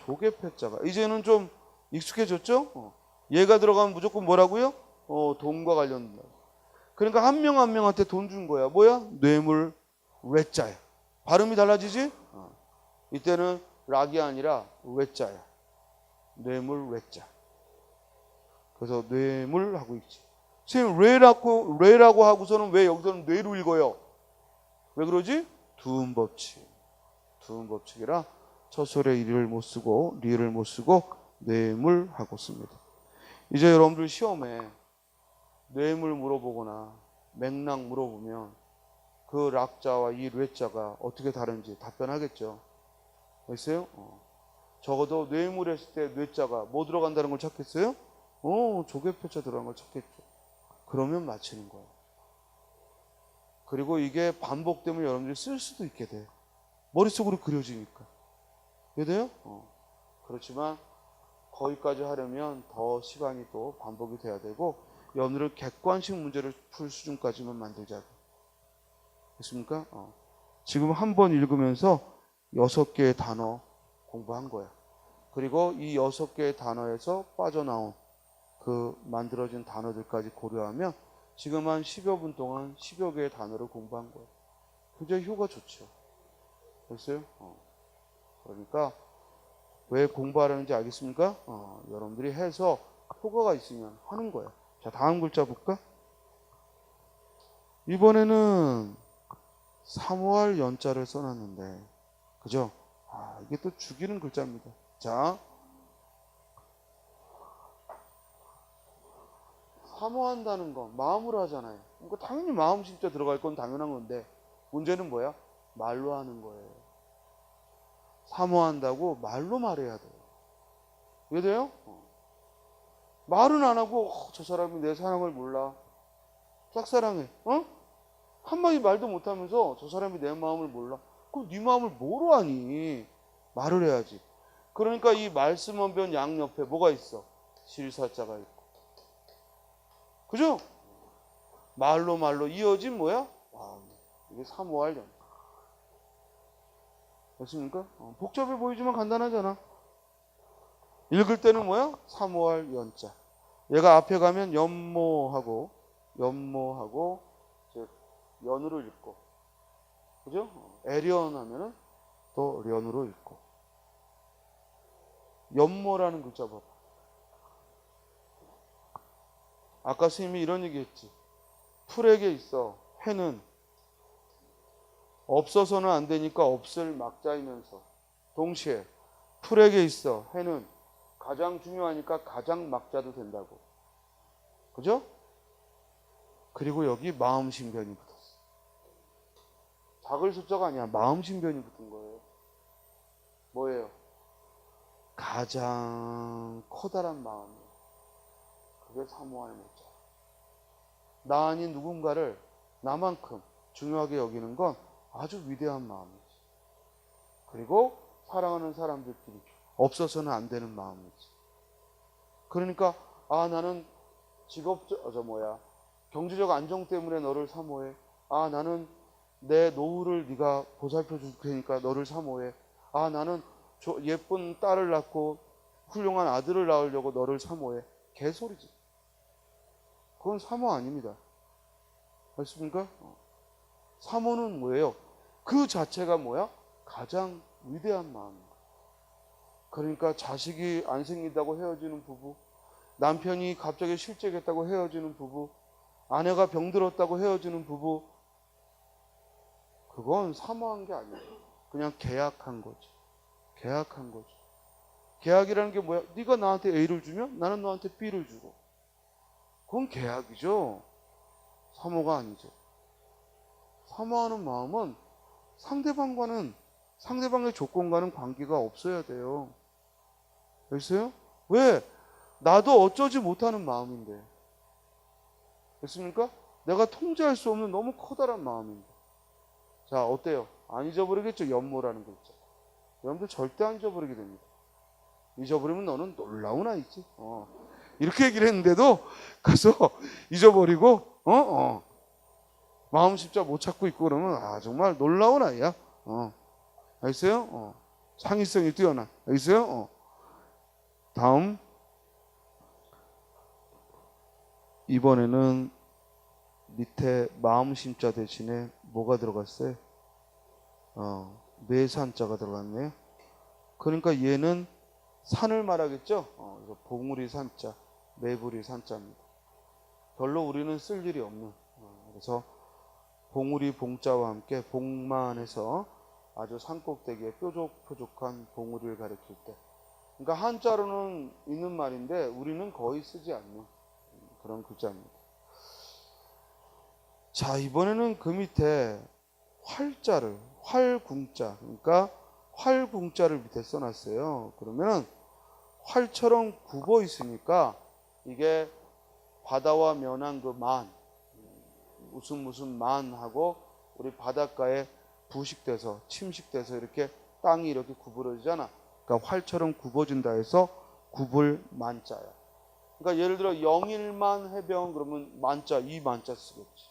조개 패자가 이제는 좀 익숙해졌죠? 얘가 들어가면 무조건 뭐라고요? 돈과 관련된다. 그러니까 한 명 한 명한테 돈 준 거야. 뭐야? 뇌물 외자야. 발음이 달라지지? 이때는 락이 아니라 외자야. 뇌물 외자. 그래서 뇌물 하고 있지. 선생님 뇌라고 하고서는 왜 여기서는 뇌로 읽어요? 왜 그러지? 두음 법칙이라 첫설에 이를 못 쓰고 리를 못 쓰고 뇌물 하고 씁니다. 이제 여러분들 시험에 뇌물 물어보거나 맥락 물어보면 그 락자와 이 뇌자가 어떻게 다른지 답변하겠죠. 됐어요? 적어도 뇌물 했을 때 뇌자가 뭐 들어간다는 걸 찾겠어요? 조개표자 들어간 걸 찾겠죠. 그러면 맞히는 거예요. 그리고 이게 반복되면 여러분들이 쓸 수도 있게 돼. 머릿속으로 그려지니까. 이해돼요? 그렇지만 거기까지 하려면 더 시간이 또 반복이 돼야 되고 여러분들은 객관식 문제를 풀 수준까지만 만들자고. 됐습니까? 지금 한 번 읽으면서 6개의 단어 공부한 거야. 그리고 이 6개의 단어에서 빠져나온 그 만들어진 단어들까지 고려하면 지금 한 10여 분 동안 10여 개의 단어를 공부한 거예요. 굉장히 효과 좋죠. 됐어요? 그러니까 왜 공부하라는지 알겠습니까? 여러분들이 해서 효과가 있으면 하는 거예요. 자, 다음 글자 볼까? 이번에는 사모할 연자를 써놨는데, 그죠? 이게 또 죽이는 글자입니다. 자, 사모한다는 거 마음으로 하잖아요. 그러니까 당연히 마음 진짜 들어갈 건 당연한 건데 문제는 뭐야? 말로 하는 거예요. 사모한다고 말로 말해야 돼요. 이해돼요? 말은 안 하고 저 사람이 내 사랑을 몰라. 짝사랑해. 한마디 말도 못하면서 저 사람이 내 마음을 몰라. 그럼 네 마음을 뭐로 아니? 말을 해야지. 그러니까 이 말씀 원변 양 옆에 뭐가 있어? 실사자가 있고. 그죠? 말로 이어진 뭐야? 이게 사모할 연. 됐습니까? 복잡해 보이지만 간단하잖아. 읽을 때는 뭐야? 사모할 연자. 얘가 앞에 가면 연모하고 즉 연으로 읽고, 그죠? 애련 하면은 또 련으로 읽고. 연모라는 글자 봐봐. 아까 스님이 이런 얘기 했지. 풀에게 있어 해는 없어서는 안 되니까 없을 막자이면서 동시에 풀에게 있어 해는 가장 중요하니까 가장 막자도 된다고. 그죠? 그리고 여기 마음신변이 붙었어. 작을 숫자가 아니야. 마음신변이 붙은 거예요. 뭐예요? 가장 커다란 마음이에요. 그게 사모할 모자. 나 아닌 누군가를 나만큼 중요하게 여기는 건 아주 위대한 마음이지. 그리고 사랑하는 사람들끼리 없어서는 안 되는 마음이지. 그러니까 나는 경제적 안정 때문에 너를 사모해. 나는 내 노후를 네가 보살펴 줄 테니까 너를 사모해. 나는 예쁜 딸을 낳고 훌륭한 아들을 낳으려고 너를 사모해. 개소리지. 그건 사모 아닙니다. 맞습니까? 사모는 뭐예요? 그 자체가 뭐야? 가장 위대한 마음입니다. 그러니까 자식이 안 생긴다고 헤어지는 부부, 남편이 갑자기 실직했다고 헤어지는 부부, 아내가 병들었다고 헤어지는 부부, 그건 사모한 게 아니에요. 그냥 계약한 거지. 계약한 거지. 계약이라는 게 뭐야? 네가 나한테 A를 주면 나는 너한테 B를 주고. 그건 계약이죠. 사모가 아니죠. 사모하는 마음은 상대방의 조건과는 관계가 없어야 돼요. 됐어요? 왜? 나도 어쩌지 못하는 마음인데. 됐습니까? 내가 통제할 수 없는 너무 커다란 마음인데. 자, 어때요? 안 잊어버리겠죠? 연모라는 글자. 여러분들 절대 안 잊어버리게 됩니다. 잊어버리면 너는 놀라운 아이지. 이렇게 얘기를 했는데도 가서 잊어버리고 마음 십자 못 찾고 있고 그러면 정말 놀라운 아이야. 알겠어요? 창의성이 뛰어나. 알겠어요? 다음 이번에는 밑에 마음 심자 대신에 뭐가 들어갔어요? 매산자가 들어갔네요. 그러니까 얘는 산을 말하겠죠. 그래서 봉우리 산자, 매부리 산자입니다. 별로 우리는 쓸 일이 없는. 그래서 봉우리 봉자와 함께 봉만해서 아주 산꼭대기에 뾰족뾰족한 봉우리를 가리킬 때. 그러니까 한자로는 있는 말인데 우리는 거의 쓰지 않는 그런 글자입니다. 자, 이번에는 그 밑에 활자를, 활궁자, 그러니까 활궁자를 밑에 써놨어요. 그러면은 활처럼 굽어 있으니까 이게 바다와 면한 그 만, 무슨 만하고 우리 바닷가에 부식돼서 침식돼서 이렇게 땅이 이렇게 구부러지잖아. 그러니까 활처럼 굽어진다 해서 굽을 만자야. 그러니까 예를 들어 영일만 해병 그러면 만자, 이 만자 쓰겠지.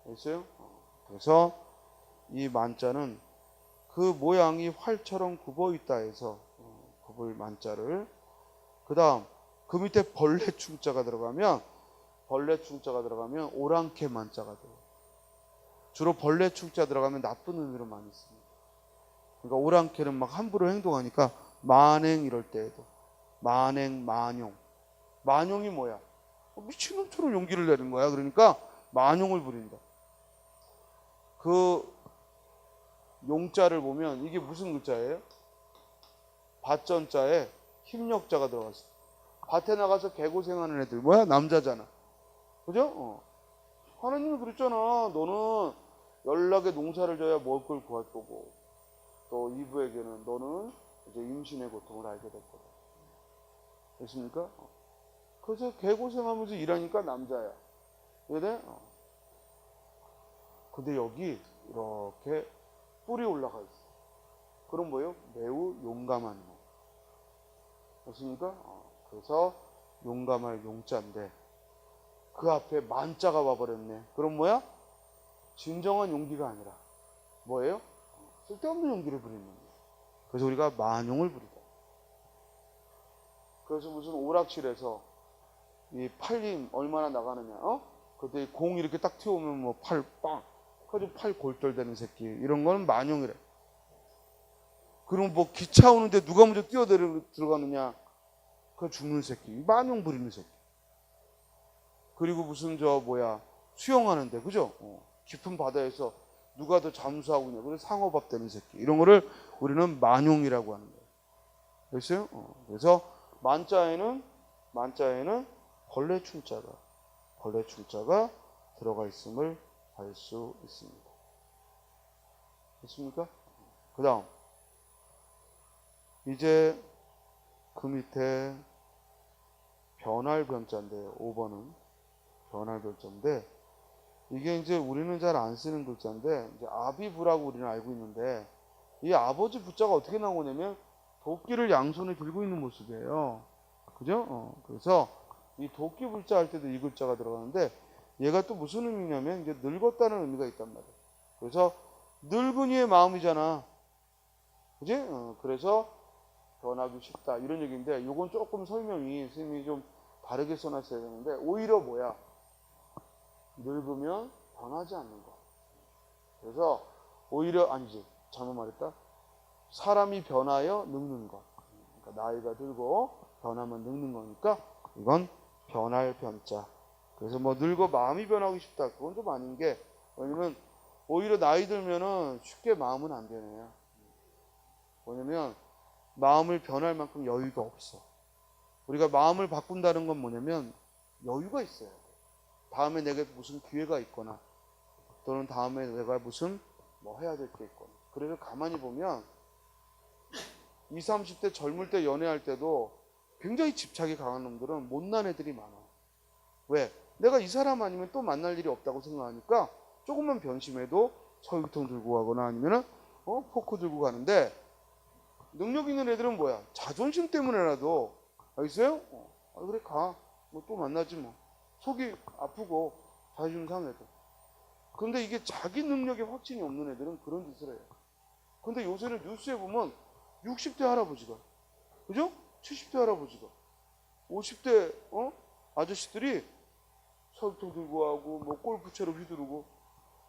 알겠어요? 그래서 이 만자는 그 모양이 활처럼 굽어 있다 해서 굽을 만자를, 그 다음 그 밑에 벌레 충자가 들어가면 오랑캐 만자가 돼요. 주로 벌레 충자 들어가면 나쁜 의미로 많이 씁니다. 그러니까 오랑캐는 막 함부로 행동하니까 만행 이럴 때에도 만행, 만용. 만용이 뭐야? 미친놈처럼 용기를 내는 거야. 그러니까 만용을 부린다. 그 용자를 보면 이게 무슨 글자예요? 밭전자에 힘력자가 들어갔어. 밭에 나가서 개고생하는 애들 뭐야? 남자잖아. 그죠? 하나님이 그랬잖아. 너는 연락에 농사를 져야 먹을 걸 구할 거고, 또 이브에게는 너는 이제 임신의 고통을 알게 될 거다. 됐습니까? 그래서 개고생하면서 일하니까 남자야. 이해돼? 근데 여기 이렇게 뿔이 올라가 있어. 그럼 뭐예요? 매우 용감한 놈. 됐습니까? 그래서 용감할 용자인데 그 앞에 만자가 와버렸네. 그럼 뭐야? 진정한 용기가 아니라 뭐예요? 쓸데없는 용기를 부리는 거예요. 그래서 우리가 만용을 부리다. 그래서 무슨 오락실에서 이 팔림 얼마나 나가느냐, 그때 공 이렇게 딱 튀어오면 뭐 팔 빵, 아주 팔 골절되는 새끼, 이런 거는 만용이래. 그럼 뭐 기차 오는데 누가 먼저 뛰어 들어가느냐, 그 죽는 새끼, 만용 부리는 새끼. 그리고 무슨 수영하는데, 그죠? 깊은 바다에서 누가 더 잠수하고 있냐, 그래서 상어밥 되는 새끼, 이런 거를 우리는 만용이라고 하는 거예요. 됐어요? 그래서 만자에는 벌레 충자가 들어가 있음을 알 수 있습니다. 됐습니까? 그 다음 이제 그 밑에 변할 변자인데요. 5번은 변할 변자인데, 이게 이제 우리는 잘 안 쓰는 글자인데 이제 아비부라고 우리는 알고 있는데, 이 아버지 부자가 어떻게 나오냐면 도끼를 양손에 들고 있는 모습이에요. 그죠? 그래서 이 도끼 불자 할 때도 이 글자가 들어가는데, 얘가 또 무슨 의미냐면 이제 늙었다는 의미가 있단 말이에요. 그래서 늙은이의 마음이잖아. 그지? 그래서 변하기 쉽다 이런 얘기인데, 이건 조금 설명이 선생님이 좀 다르게 써놨어야 되는데, 오히려 뭐야? 늙으면 변하지 않는 거. 그래서 오히려 아니지, 잘못 말했다. 사람이 변하여 늙는 것. 그러니까 나이가 들고 변하면 늙는 거니까 이건 변할 변자. 그래서 뭐 늙어 마음이 변하고 싶다, 그건 좀 아닌 게, 왜냐면 오히려 나이 들면은 쉽게 마음은 안 변해요. 왜냐면 마음을 변할 만큼 여유가 없어. 우리가 마음을 바꾼다는 건 뭐냐면 여유가 있어야 돼. 다음에 내게 무슨 기회가 있거나, 또는 다음에 내가 무슨 뭐 해야 될 게 있거나. 그래서 가만히 보면 20, 30대 젊을 때 연애할 때도 굉장히 집착이 강한 놈들은 못난 애들이 많아. 왜? 내가 이 사람 아니면 또 만날 일이 없다고 생각하니까 조금만 변심해도 서유통 들고 가거나 아니면은 포크 들고 가는데, 능력 있는 애들은 뭐야? 자존심 때문에라도, 알겠어요? 그래 가. 뭐 또 만나지 뭐. 속이 아프고 자존심 상해도. 근데 이게 자기 능력에 확신이 없는 애들은 그런 짓을 해요. 근데 요새는 뉴스에 보면 60대 할아버지가, 그죠? 70대 할아버지가, 50대 아저씨들이 설통 들고 하고 뭐 골프채로 휘두르고,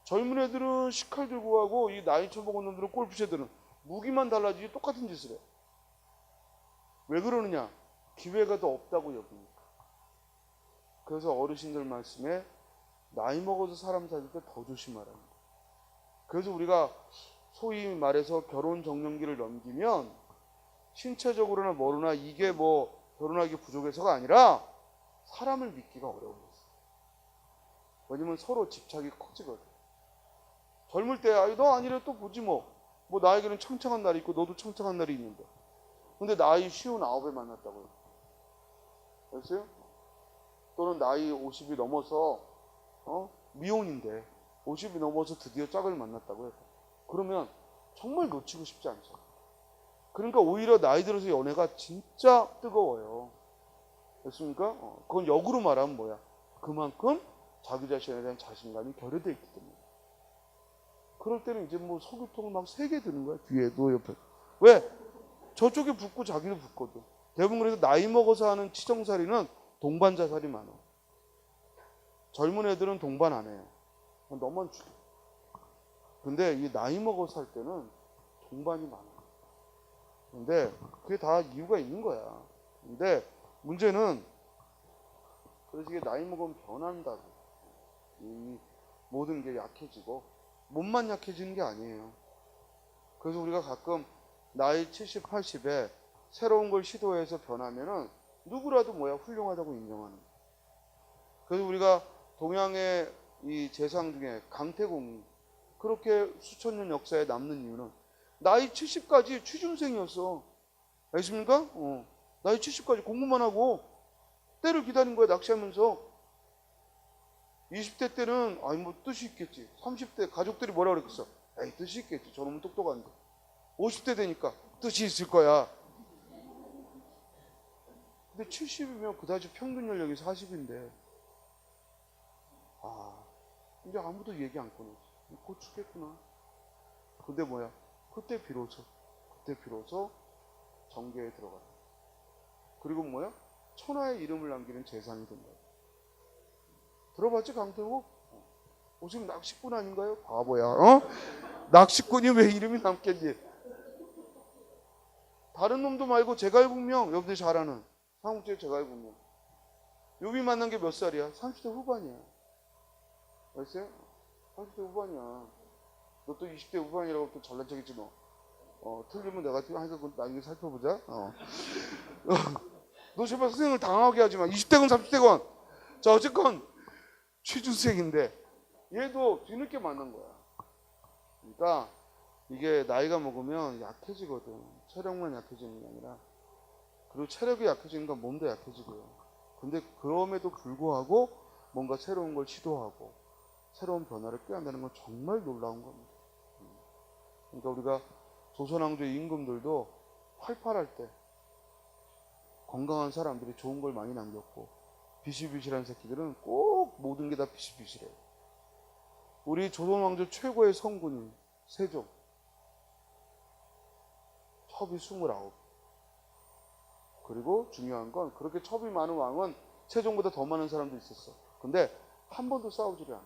젊은 애들은 식칼 들고 하고, 이 나이 처먹은 놈들은 골프채들은 무기만 달라지지 똑같은 짓을 해. 왜 그러느냐? 기회가 더 없다고 여기니까. 그래서 어르신들 말씀에 나이 먹어서 사람 사귈 때 더 조심하라는 거예요. 그래서 우리가 소위 말해서 결혼 정년기를 넘기면 신체적으로나 뭐로나 이게 뭐 결혼하기 부족해서가 아니라 사람을 믿기가 어려워졌어요. 왜냐면 서로 집착이 커지거든. 젊을 때 너 아니래 또 보지 뭐. 뭐 나에게는 창창한 날이 있고 너도 창창한 날이 있는데. 근데 나이 59에 만났다고요. 알았어요? 또는 나이 50이 넘어서 미혼인데 50이 넘어서 드디어 짝을 만났다고 해요. 그러면 정말 놓치고 싶지 않죠. 그러니까 오히려 나이 들어서 연애가 진짜 뜨거워요. 됐습니까? 그건 역으로 말하면 뭐야? 그만큼 자기 자신에 대한 자신감이 결여되어 있기 때문에. 그럴 때는 이제 뭐 석유통을 막 3개 드는 거야. 뒤에도 옆에. 왜? 저쪽에 붙고 자기도 붙거든. 대부분 그래서 나이 먹어서 하는 치정살이는 동반 자살이 많아. 젊은 애들은 동반 안 해요. 너만 죽여. 근데 이 나이 먹어서 할 때는 동반이 많아. 근데 그게 다 이유가 있는 거야. 근데 문제는 그래서 이게 나이 먹으면 변한다고. 이 모든 게 약해지고 몸만 약해지는 게 아니에요. 그래서 우리가 가끔 나이 70, 80에 새로운 걸 시도해서 변하면은 누구라도 뭐야 훌륭하다고 인정하는 거야. 그래서 우리가 동양의 이 재상 중에 강태공이 그렇게 수천 년 역사에 남는 이유는 나이 70까지 취준생이었어. 알겠습니까? 나이 70까지 공부만 하고 때를 기다린 거야, 낚시하면서. 20대 때는 아니 뭐 뜻이 있겠지. 30대 가족들이 뭐라 그랬겠어? 에이 뜻이 있겠지. 저놈은 똑똑한데. 50대 되니까 뜻이 있을 거야. 근데 70이면 그다지 평균 연령이 40인데 이제 아무도 얘기 안 꺼내지. 곧 죽겠구나. 근데 뭐야? 그때 비로소 정계에 들어가라. 그리고 뭐야? 천하의 이름을 남기는 재산이 된다. 들어봤지 강태국? 지금 낚시꾼 아닌가요? 바보야. 낚시꾼이 왜 이름이 남겠니? 다른 놈도 말고 제갈국명. 여러분들이 잘 아는 삼국지의 제갈국명. 요비 만난 게 몇 살이야? 30대 후반이야. 알았어요? 30대 후반이야. 너 또 20대 후반이라고 또 잘난 척했지 너. 틀리면 내가 하니까 나중에 살펴보자. 너 제발 선생님을 당하게 하지 마. 20대건 30대건. 자 어쨌건 취준생인데 얘도 뒤늦게 만난 거야. 그러니까 이게 나이가 먹으면 약해지거든. 체력만 약해지는 게 아니라. 그리고 체력이 약해지니까 몸도 약해지고요. 근데 그럼에도 불구하고 뭔가 새로운 걸 시도하고 새로운 변화를 꾀한다는 건 정말 놀라운 겁니다. 그러니까 우리가 조선왕조의 임금들도 활팔할 때 건강한 사람들이 좋은 걸 많이 남겼고 비실비실한 새끼들은 꼭 모든 게 다 비실비실해요. 우리 조선왕조 최고의 성군인 세종 첩이 29. 그리고 중요한 건 그렇게 첩이 많은 왕은 세종보다 더 많은 사람도 있었어. 근데 한 번도 싸우지를 않아.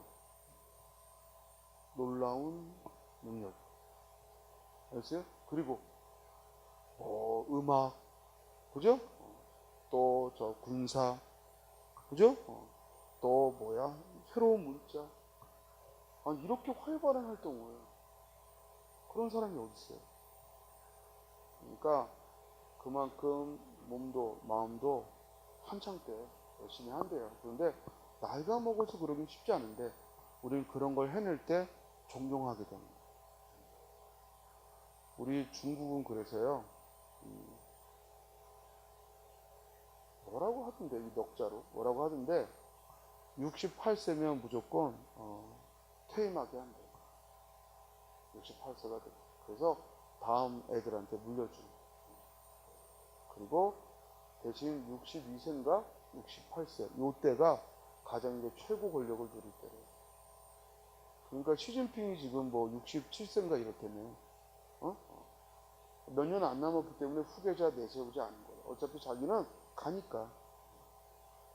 놀라운 능력. 알았어요? 그리고 음악, 그죠? 또 저 군사, 그죠? 또 뭐야? 새로운 문자. 아니 이렇게 활발한 활동을 그런 사람이 어디 있어요? 그러니까 그만큼 몸도 마음도 한창 때 열심히 한대요. 그런데 나이가 먹어서 그러긴 쉽지 않은데 우리는 그런 걸 해낼 때 존경하게 됩니다. 우리 중국은 그래서요. 뭐라고 하던데 이 넉자로 뭐라고 하던데 68세면 무조건 퇴임하게 한대. 68세가 돼. 그래서 다음 애들한테 물려주는. 그리고 대신 62세인가 68세 요 때가 가장 이제 최고 권력을 누릴 때래요. 그러니까 시진핑이 지금 뭐 67세인가 이렇다며. 몇 년 안 남았기 때문에 후계자 내세우지 않은 거예요. 어차피 자기는 가니까.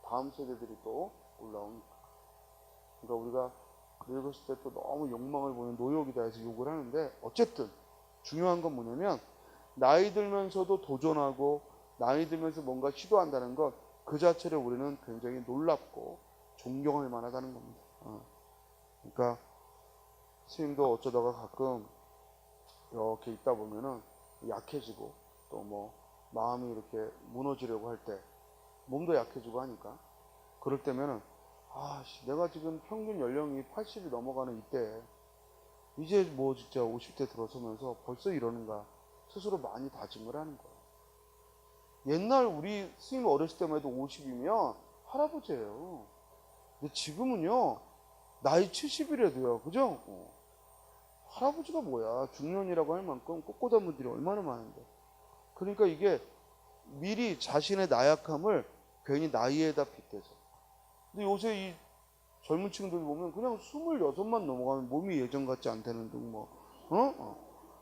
다음 세대들이 또 올라오니까. 그러니까 우리가 늙었을 때 또 너무 욕망을 보는 노욕이다 해서 욕을 하는데, 어쨌든 중요한 건 뭐냐면 나이 들면서도 도전하고 나이 들면서 뭔가 시도한다는 것 그 자체를 우리는 굉장히 놀랍고 존경할 만하다는 겁니다. 그러니까 스님도 어쩌다가 가끔 이렇게 있다 보면은 약해지고 또 뭐 마음이 이렇게 무너지려고 할 때 몸도 약해지고 하니까 그럴 때면은 내가 지금 평균 연령이 80이 넘어가는 이때 이제 뭐 진짜 50대 들어서면서 벌써 이러는가 스스로 많이 다짐을 하는 거예요. 옛날 우리 스님 어렸을 때만 해도 50이면 할아버지예요. 근데 지금은요 나이 70이라도요, 그죠? 할아버지가 뭐야? 중년이라고 할 만큼 꼿꼿한 분들이 얼마나 많은데. 그러니까 이게 미리 자신의 나약함을 괜히 나이에다 빗대서. 근데 요새 이 젊은 층들 보면 그냥 26만 넘어가면 몸이 예전 같지 않다는 등 뭐,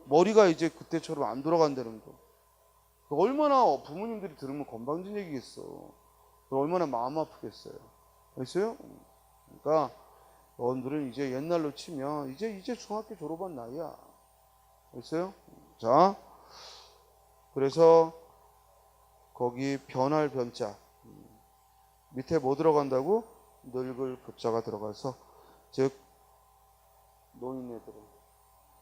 머리가 이제 그때처럼 안 돌아간다는 거. 얼마나 부모님들이 들으면 건방진 얘기겠어. 얼마나 마음 아프겠어요. 알겠어요? 그러니까 여러분들은 이제 옛날로 치면 이제 중학교 졸업한 나이야. 알겠어요? 자, 그래서 거기 변할 변자 밑에 뭐 들어간다고? 늙을 부자가 들어가서, 즉 노인네들은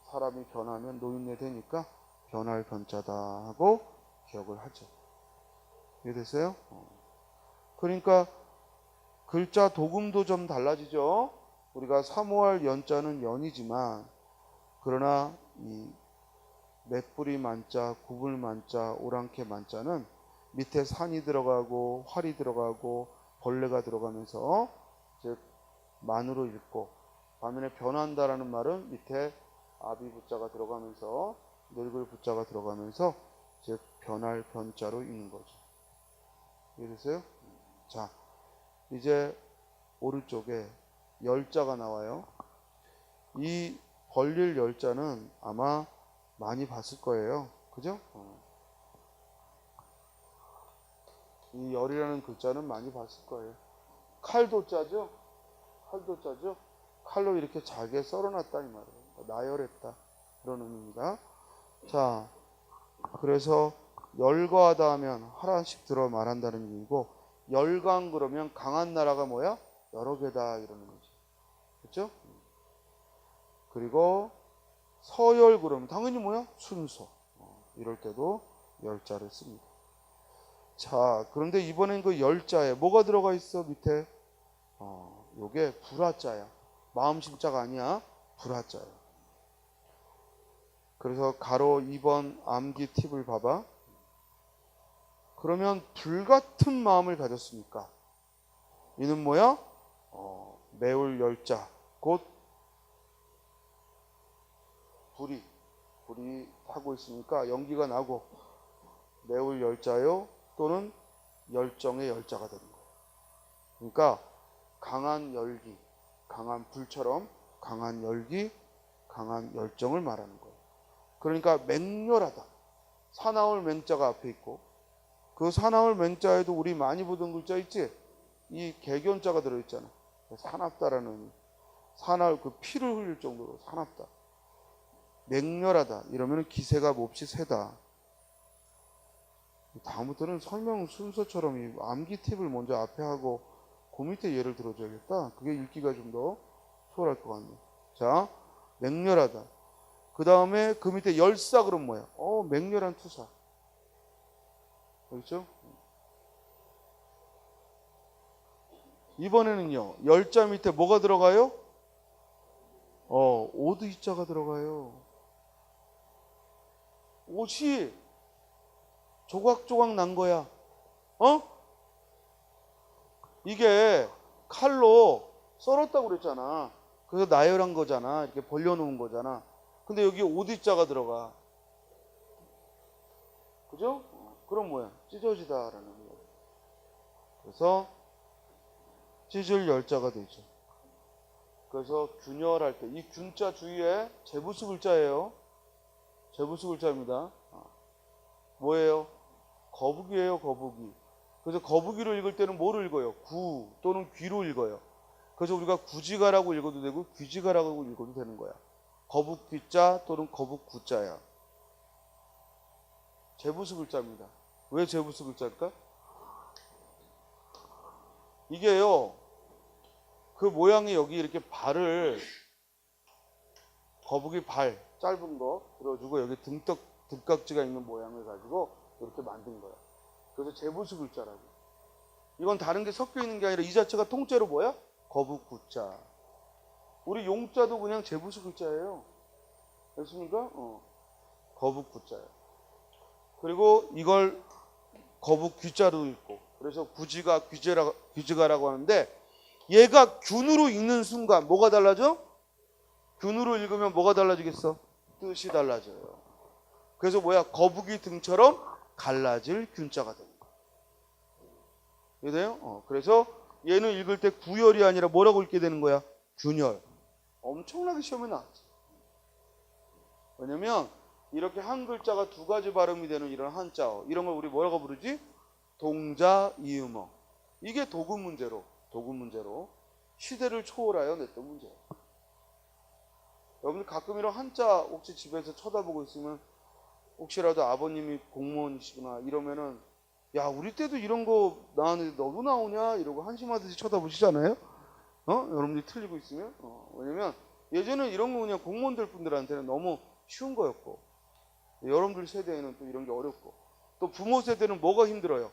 사람이 변하면 노인네 되니까 변할 변자다 하고 기억을 하죠. 이해됐어요? 그러니까 글자 도금도 좀 달라지죠. 우리가 사모할 연자는 연이지만, 그러나 이 맷뿌리 만자, 구불 만자, 오랑캐 만자는 밑에 산이 들어가고 활이 들어가고 벌레가 들어가면서 즉 만으로 읽고, 반면에 변한다라는 말은 밑에 아비 부자가 들어가면서 늙을 부자가 들어가면서 즉 변할 변자로 읽는 거죠. 이해됐어요? 자, 이제 오른쪽에 열자가 나와요. 이 벌릴 열자는 아마 많이 봤을 거예요. 그죠? 이 열이라는 글자는 많이 봤을 거예요. 칼도자죠? 칼도자죠? 칼로 이렇게 잘게 썰어놨다 이 말이에요. 나열했다 그런 의미입니다. 자, 그래서 열거하다 하면 하나씩 들어 말한다는 의미고, 열강 그러면 강한 나라가 뭐야? 여러 개다 이런 의미죠. 그렇죠? 그리고 서열 그러면 당연히 뭐야? 순서. 이럴 때도 열자를 씁니다. 자, 그런데 이번엔 그 열자에 뭐가 들어가 있어? 밑에 요게 불화자야. 마음 심자가 아니야. 불화자야. 그래서 가로 2번 암기 팁을 봐봐. 그러면 불같은 마음을 가졌으니까 이는 뭐야? 매울 열자, 곧 불이 타고 있으니까 연기가 나고 매울 열자요, 또는 열정의 열자가 되는 거예요. 그러니까 강한 열기, 강한 불처럼 강한 열기, 강한 열정을 말하는 거예요. 그러니까 맹렬하다. 사나울 맹자가 앞에 있고, 그 사나울 맹자에도 우리 많이 보던 글자 있지? 이 개견자가 들어있잖아. 사납다라는 의미. 사나울, 그 피를 흘릴 정도로 사납다. 맹렬하다 이러면 기세가 몹시 세다. 다음부터는 설명 순서처럼 이 암기 팁을 먼저 앞에 하고 그 밑에 예를 들어줘야겠다. 그게 읽기가 좀 더 수월할 것 같네. 자, 맹렬하다. 그 다음에 그 밑에 열사 그럼 뭐야? 맹렬한 투사. 그렇죠? 이번에는요, 열자 밑에 뭐가 들어가요? 오드이자가 들어가요. 옷이 조각조각 난 거야. 이게 칼로 썰었다고 그랬잖아. 그래서 나열한 거잖아. 이렇게 벌려놓은 거잖아. 근데 여기 오드자가 들어가. 그죠? 그럼 뭐야? 찢어지다라는 거야. 그래서 찢을 열자가 되죠. 그래서 균열할 때 이 균자 주위에 제부수 글자예요. 제부수 글자입니다. 뭐예요? 거북이에요, 거북이. 그래서 거북이로 읽을 때는 뭐로 읽어요? 구 또는 귀로 읽어요. 그래서 우리가 구지가라고 읽어도 되고 귀지가라고 읽어도 되는 거야. 거북 귀자 또는 거북 구자야. 제부수 글자입니다. 왜 제부수 글자일까? 이게요, 그 모양이 여기 이렇게 발을, 거북이 발 짧은 거 들어주고 여기 등깍지가 있는 모양을 가지고 이렇게 만든 거야. 그래서 제부수 글자라고. 이건 다른 게 섞여 있는 게 아니라 이 자체가 통째로 뭐야? 거북 구자. 우리 용자도 그냥 제부수 글자예요. 됐습니까? 거북 구자예요. 그리고 이걸 거북 귀자로 읽고, 그래서 구지가 귀지가라고 하는데, 얘가 균으로 읽는 순간 뭐가 달라져? 균으로 읽으면 뭐가 달라지겠어? 뜻이 달라져요. 그래서 뭐야? 거북이 등처럼 갈라질 균자가 되는 거야. 이해돼요? 그래서 얘는 읽을 때 구열이 아니라 뭐라고 읽게 되는 거야? 균열. 엄청나게 시험에 나왔지. 왜냐면 이렇게 한 글자가 두 가지 발음이 되는 이런 한자어, 이런 걸 우리 뭐라고 부르지? 동자 이음어. 이게 도금 문제로 시대를 초월하여 냈던 문제예요. 여러분들 가끔 이런 한자 혹시 집에서 쳐다보고 있으면, 혹시라도 아버님이 공무원이시거나 이러면은, 야, 우리 때도 이런 거 나왔는데 너도 나오냐? 이러고 한심하듯이 쳐다보시잖아요? 여러분들이 틀리고 있으면. 왜냐면 예전에 이런 거 그냥 공무원들 분들한테는 너무 쉬운 거였고, 여러분들 세대에는 또 이런 게 어렵고, 또 부모 세대는 뭐가 힘들어요?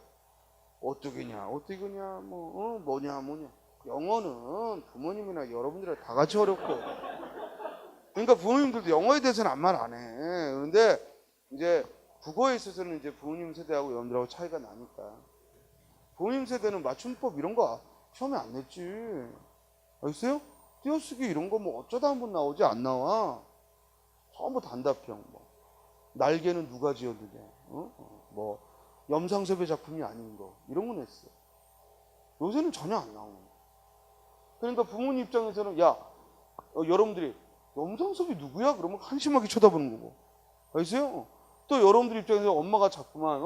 어떻게냐, 뭐냐. 영어는 부모님이나 여러분들이랑 다 같이 어렵고, 그러니까 부모님들도 영어에 대해서는 아무 말 안 해. 그런데 이제 국어에 있어서는 이제 부모님 세대하고 여러분들하고 차이가 나니까, 부모님 세대는 맞춤법 이런 거 시험에 안 냈지. 알겠어요? 띄어쓰기 이런 거 뭐 어쩌다 한번 나오지, 안 나와. 전부 단답형. 뭐 날개는 누가 지었느냐, 뭐 염상섭의 작품이 아닌 거, 이런 거 냈어. 요새는 전혀 안 나오는 거야. 그러니까 부모님 입장에서는, 야, 여러분들이 염상섭이 누구야? 그러면 한심하게 쳐다보는 거고. 알겠어요? 또 여러분들 입장에서 엄마가 자꾸만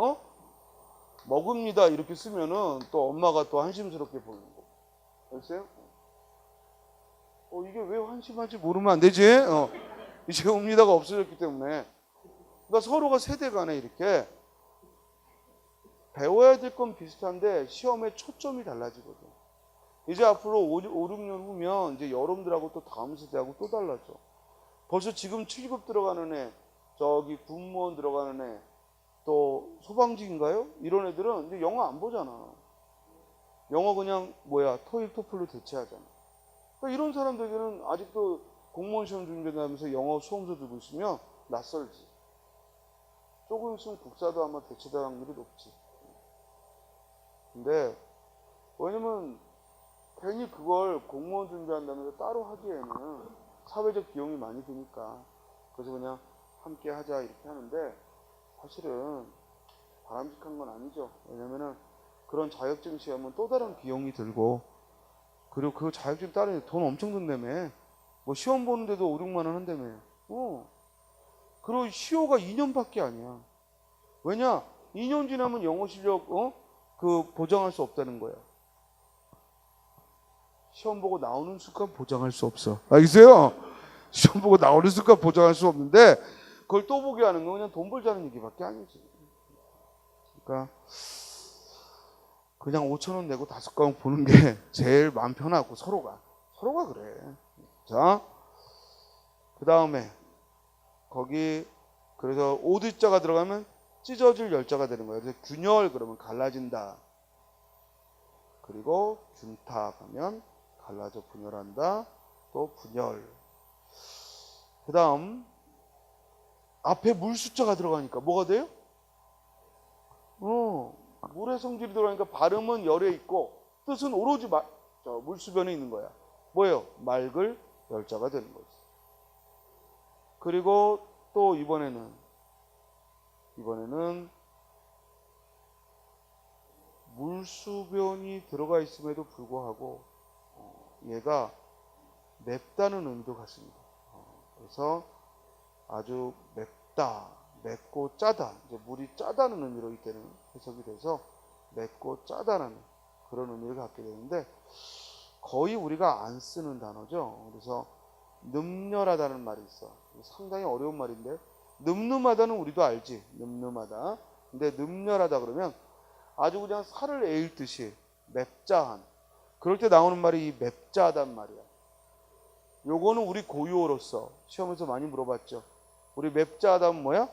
먹읍니다 이렇게 쓰면은 또 엄마가 또 한심스럽게 보는 거. 알겠어요? 이게 왜 한심한지 모르면 안 되지? 이제 옵니다가 없어졌기 때문에. 그러니까 서로가 세대 간에 이렇게 배워야 될 건 비슷한데 시험의 초점이 달라지거든. 이제 앞으로 5, 6년 후면 이제 여러분들하고 또 다음 세대하고 또 달라져. 벌써 지금 7급 들어가는 애, 저기 군무원 들어가는 애, 또 소방직인가요? 이런 애들은 이제 영어 안 보잖아. 영어 그냥 토익 토플로 대체하잖아. 그러니까 이런 사람들에게는 아직도 공무원 시험 준비하면서 영어 수험서 들고 있으면 낯설지. 조금 있으면 국사도 아마 대체될 확률이 높지. 근데 왜냐면 괜히 그걸 공무원 준비한다면서 따로 하기에는 사회적 비용이 많이 드니까, 그래서 그냥 함께 하자 이렇게 하는데, 사실은 바람직한 건 아니죠. 왜냐면은 그런 자격증 시험은 또 다른 비용이 들고, 그리고 그 자격증 따르는 돈 엄청 든다며. 뭐 시험 보는데도 5, 6만 원 한다며. 그리고 시효가 2년밖에 아니야. 왜냐? 2년 지나면 영어 실력 보장할 수 없다는 거야. 시험 보고 나오는 순간 보장할 수 없어. 알겠어요? 시험 보고 나오는 순간 보장할 수 없는데, 그걸 또 보게 하는 건 그냥 돈 벌자는 얘기밖에 아니지. 그러니까 그냥 5,000원 내고 5과목 보는 게 제일 마음 편하고, 서로가 그래. 자, 그 다음에 거기, 그래서 오드자가 들어가면 찢어질 열자가 되는 거예요. 그래서 균열 그러면 갈라진다. 그리고 균타 하면 갈라져 분열한다. 또 분열. 그 다음 앞에 물 숫자가 들어가니까 뭐가 돼요? 물의 성질이 들어가니까 발음은 열에 있고 뜻은 오로지 물수변에 있는 거야. 뭐예요? 맑을 열자가 되는 거지. 그리고 또 이번에는 물수변이 들어가 있음에도 불구하고 얘가 맵다는 의미도 같습니다. 그래서 아주 맵다, 맵고 짜다. 이제 물이 짜다는 의미로 이때는 해석이 돼서 맵고 짜다라는 그런 의미를 갖게 되는데 거의 우리가 안 쓰는 단어죠. 그래서 늠렬하다는 말이 있어. 상당히 어려운 말인데 늠름하다는 우리도 알지. 늠름하다. 근데 늠렬하다 그러면 아주 그냥 살을 에일듯이 맵자한. 그럴 때 나오는 말이 이 맵자하단 말이야. 요거는 우리 고유어로서 시험에서 많이 물어봤죠. 우리 맵자하다면 뭐야?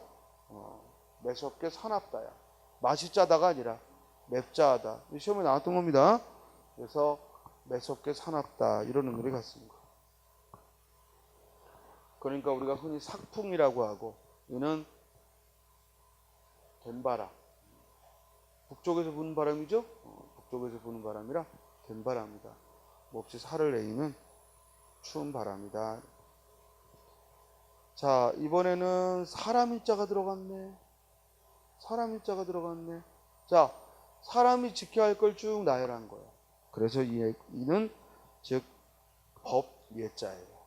매섭게 사납다야. 맛이 짜다가 아니라 맵자하다. 시험에 나왔던 겁니다. 그래서 매섭게 사납다 이런 의미를 갖습니다. 그러니까 우리가 흔히 삭풍이라고 하고 이는 갠바람. 북쪽에서 부는 바람이죠. 북쪽에서 부는 바람이라 갠바람이다. 몹시 살을 내리는 추운 바람이다. 자, 이번에는 사람 일자가 들어갔네. 사람 일자가 들어갔네. 자, 사람이 지켜야 할 걸 쭉 나열한 거야. 그래서 이는 즉 법 예자예요.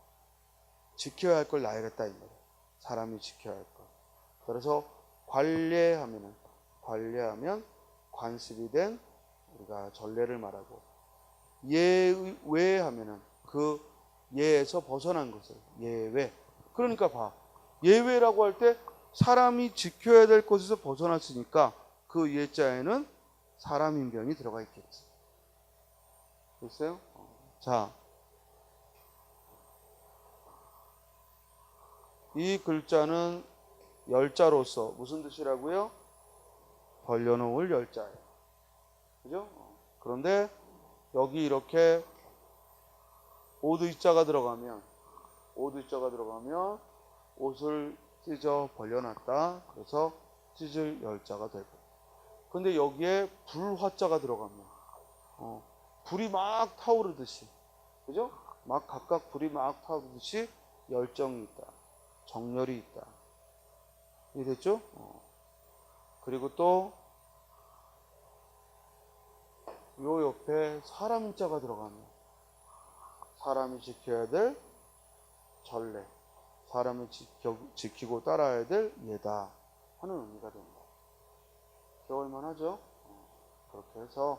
지켜야 할 걸 나열했다 이 말이야. 사람이 지켜야 할 걸. 그래서 관례하면 관습이 된 우리가 전례를 말하고 예외하면은 그 예에서 벗어난 것을 예외. 그러니까 봐. 예외라고 할 때 사람이 지켜야 될 것에서 벗어났으니까 그 예자에는 사람인변이 들어가 있겠지. 됐어요? 자, 이 글자는 열자로서 무슨 뜻이라고요? 벌려놓을 열자예요. 그죠? 그런데 여기 이렇게 오두자가 들어가면 옷을 찢어 벌려놨다. 그래서 찢을 열자가 되고. 근데 여기에 불화자가 들어가면 불이 막 타오르듯이, 그죠? 막 각각 불이 막 타오르듯이 열정이 있다. 정열이 있다. 이해됐죠? 그리고 또 요 옆에 사람 자가 들어가면 사람이 지켜야 될 전례, 사람을 지키고 따라야 될 예다 하는 의미가 됩니다. 기억할 만하죠? 그렇게 해서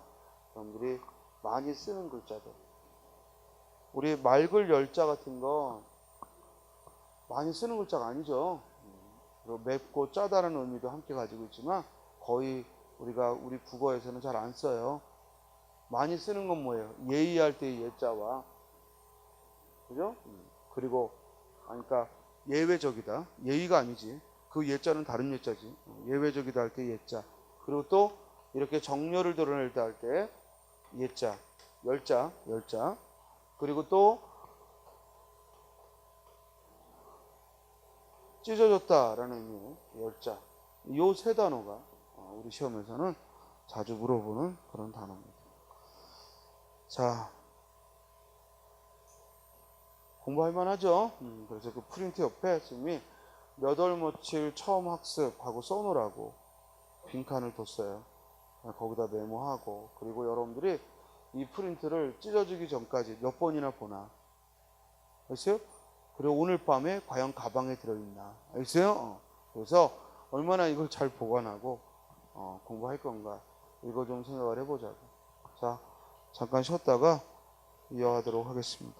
여러분들이 많이 쓰는 글자들, 우리 말글 열자 같은 거 많이 쓰는 글자가 아니죠. 그리고 맵고 짜다라는 의미도 함께 가지고 있지만 거의 우리 국어에서는 잘 안 써요. 많이 쓰는 건 뭐예요? 예의할 때의 예자와, 그죠? 그리고 그러니까 예외적이다. 예의가 아니지. 그 예자는 다른 예자지. 예외적이다 할 때 예자. 그리고 또 이렇게 정렬을 드러낼 때 할 때 예자, 열자. 그리고 또 찢어졌다라는 의미의 열자. 이 세 단어가 우리 시험에서는 자주 물어보는 그런 단어입니다. 자, 공부할 만하죠? 그래서 그 프린트 옆에 선생님이 몇 월 며칠 처음 학습하고 써놓으라고 빈칸을 뒀어요. 거기다 메모하고, 그리고 여러분들이 이 프린트를 찢어지기 전까지 몇 번이나 보나. 알겠어요? 그리고 오늘 밤에 과연 가방에 들어있나. 알겠어요? 그래서 얼마나 이걸 잘 보관하고 공부할 건가. 이거 좀 생각을 해보자고. 자, 잠깐 쉬었다가 이어가도록 하겠습니다.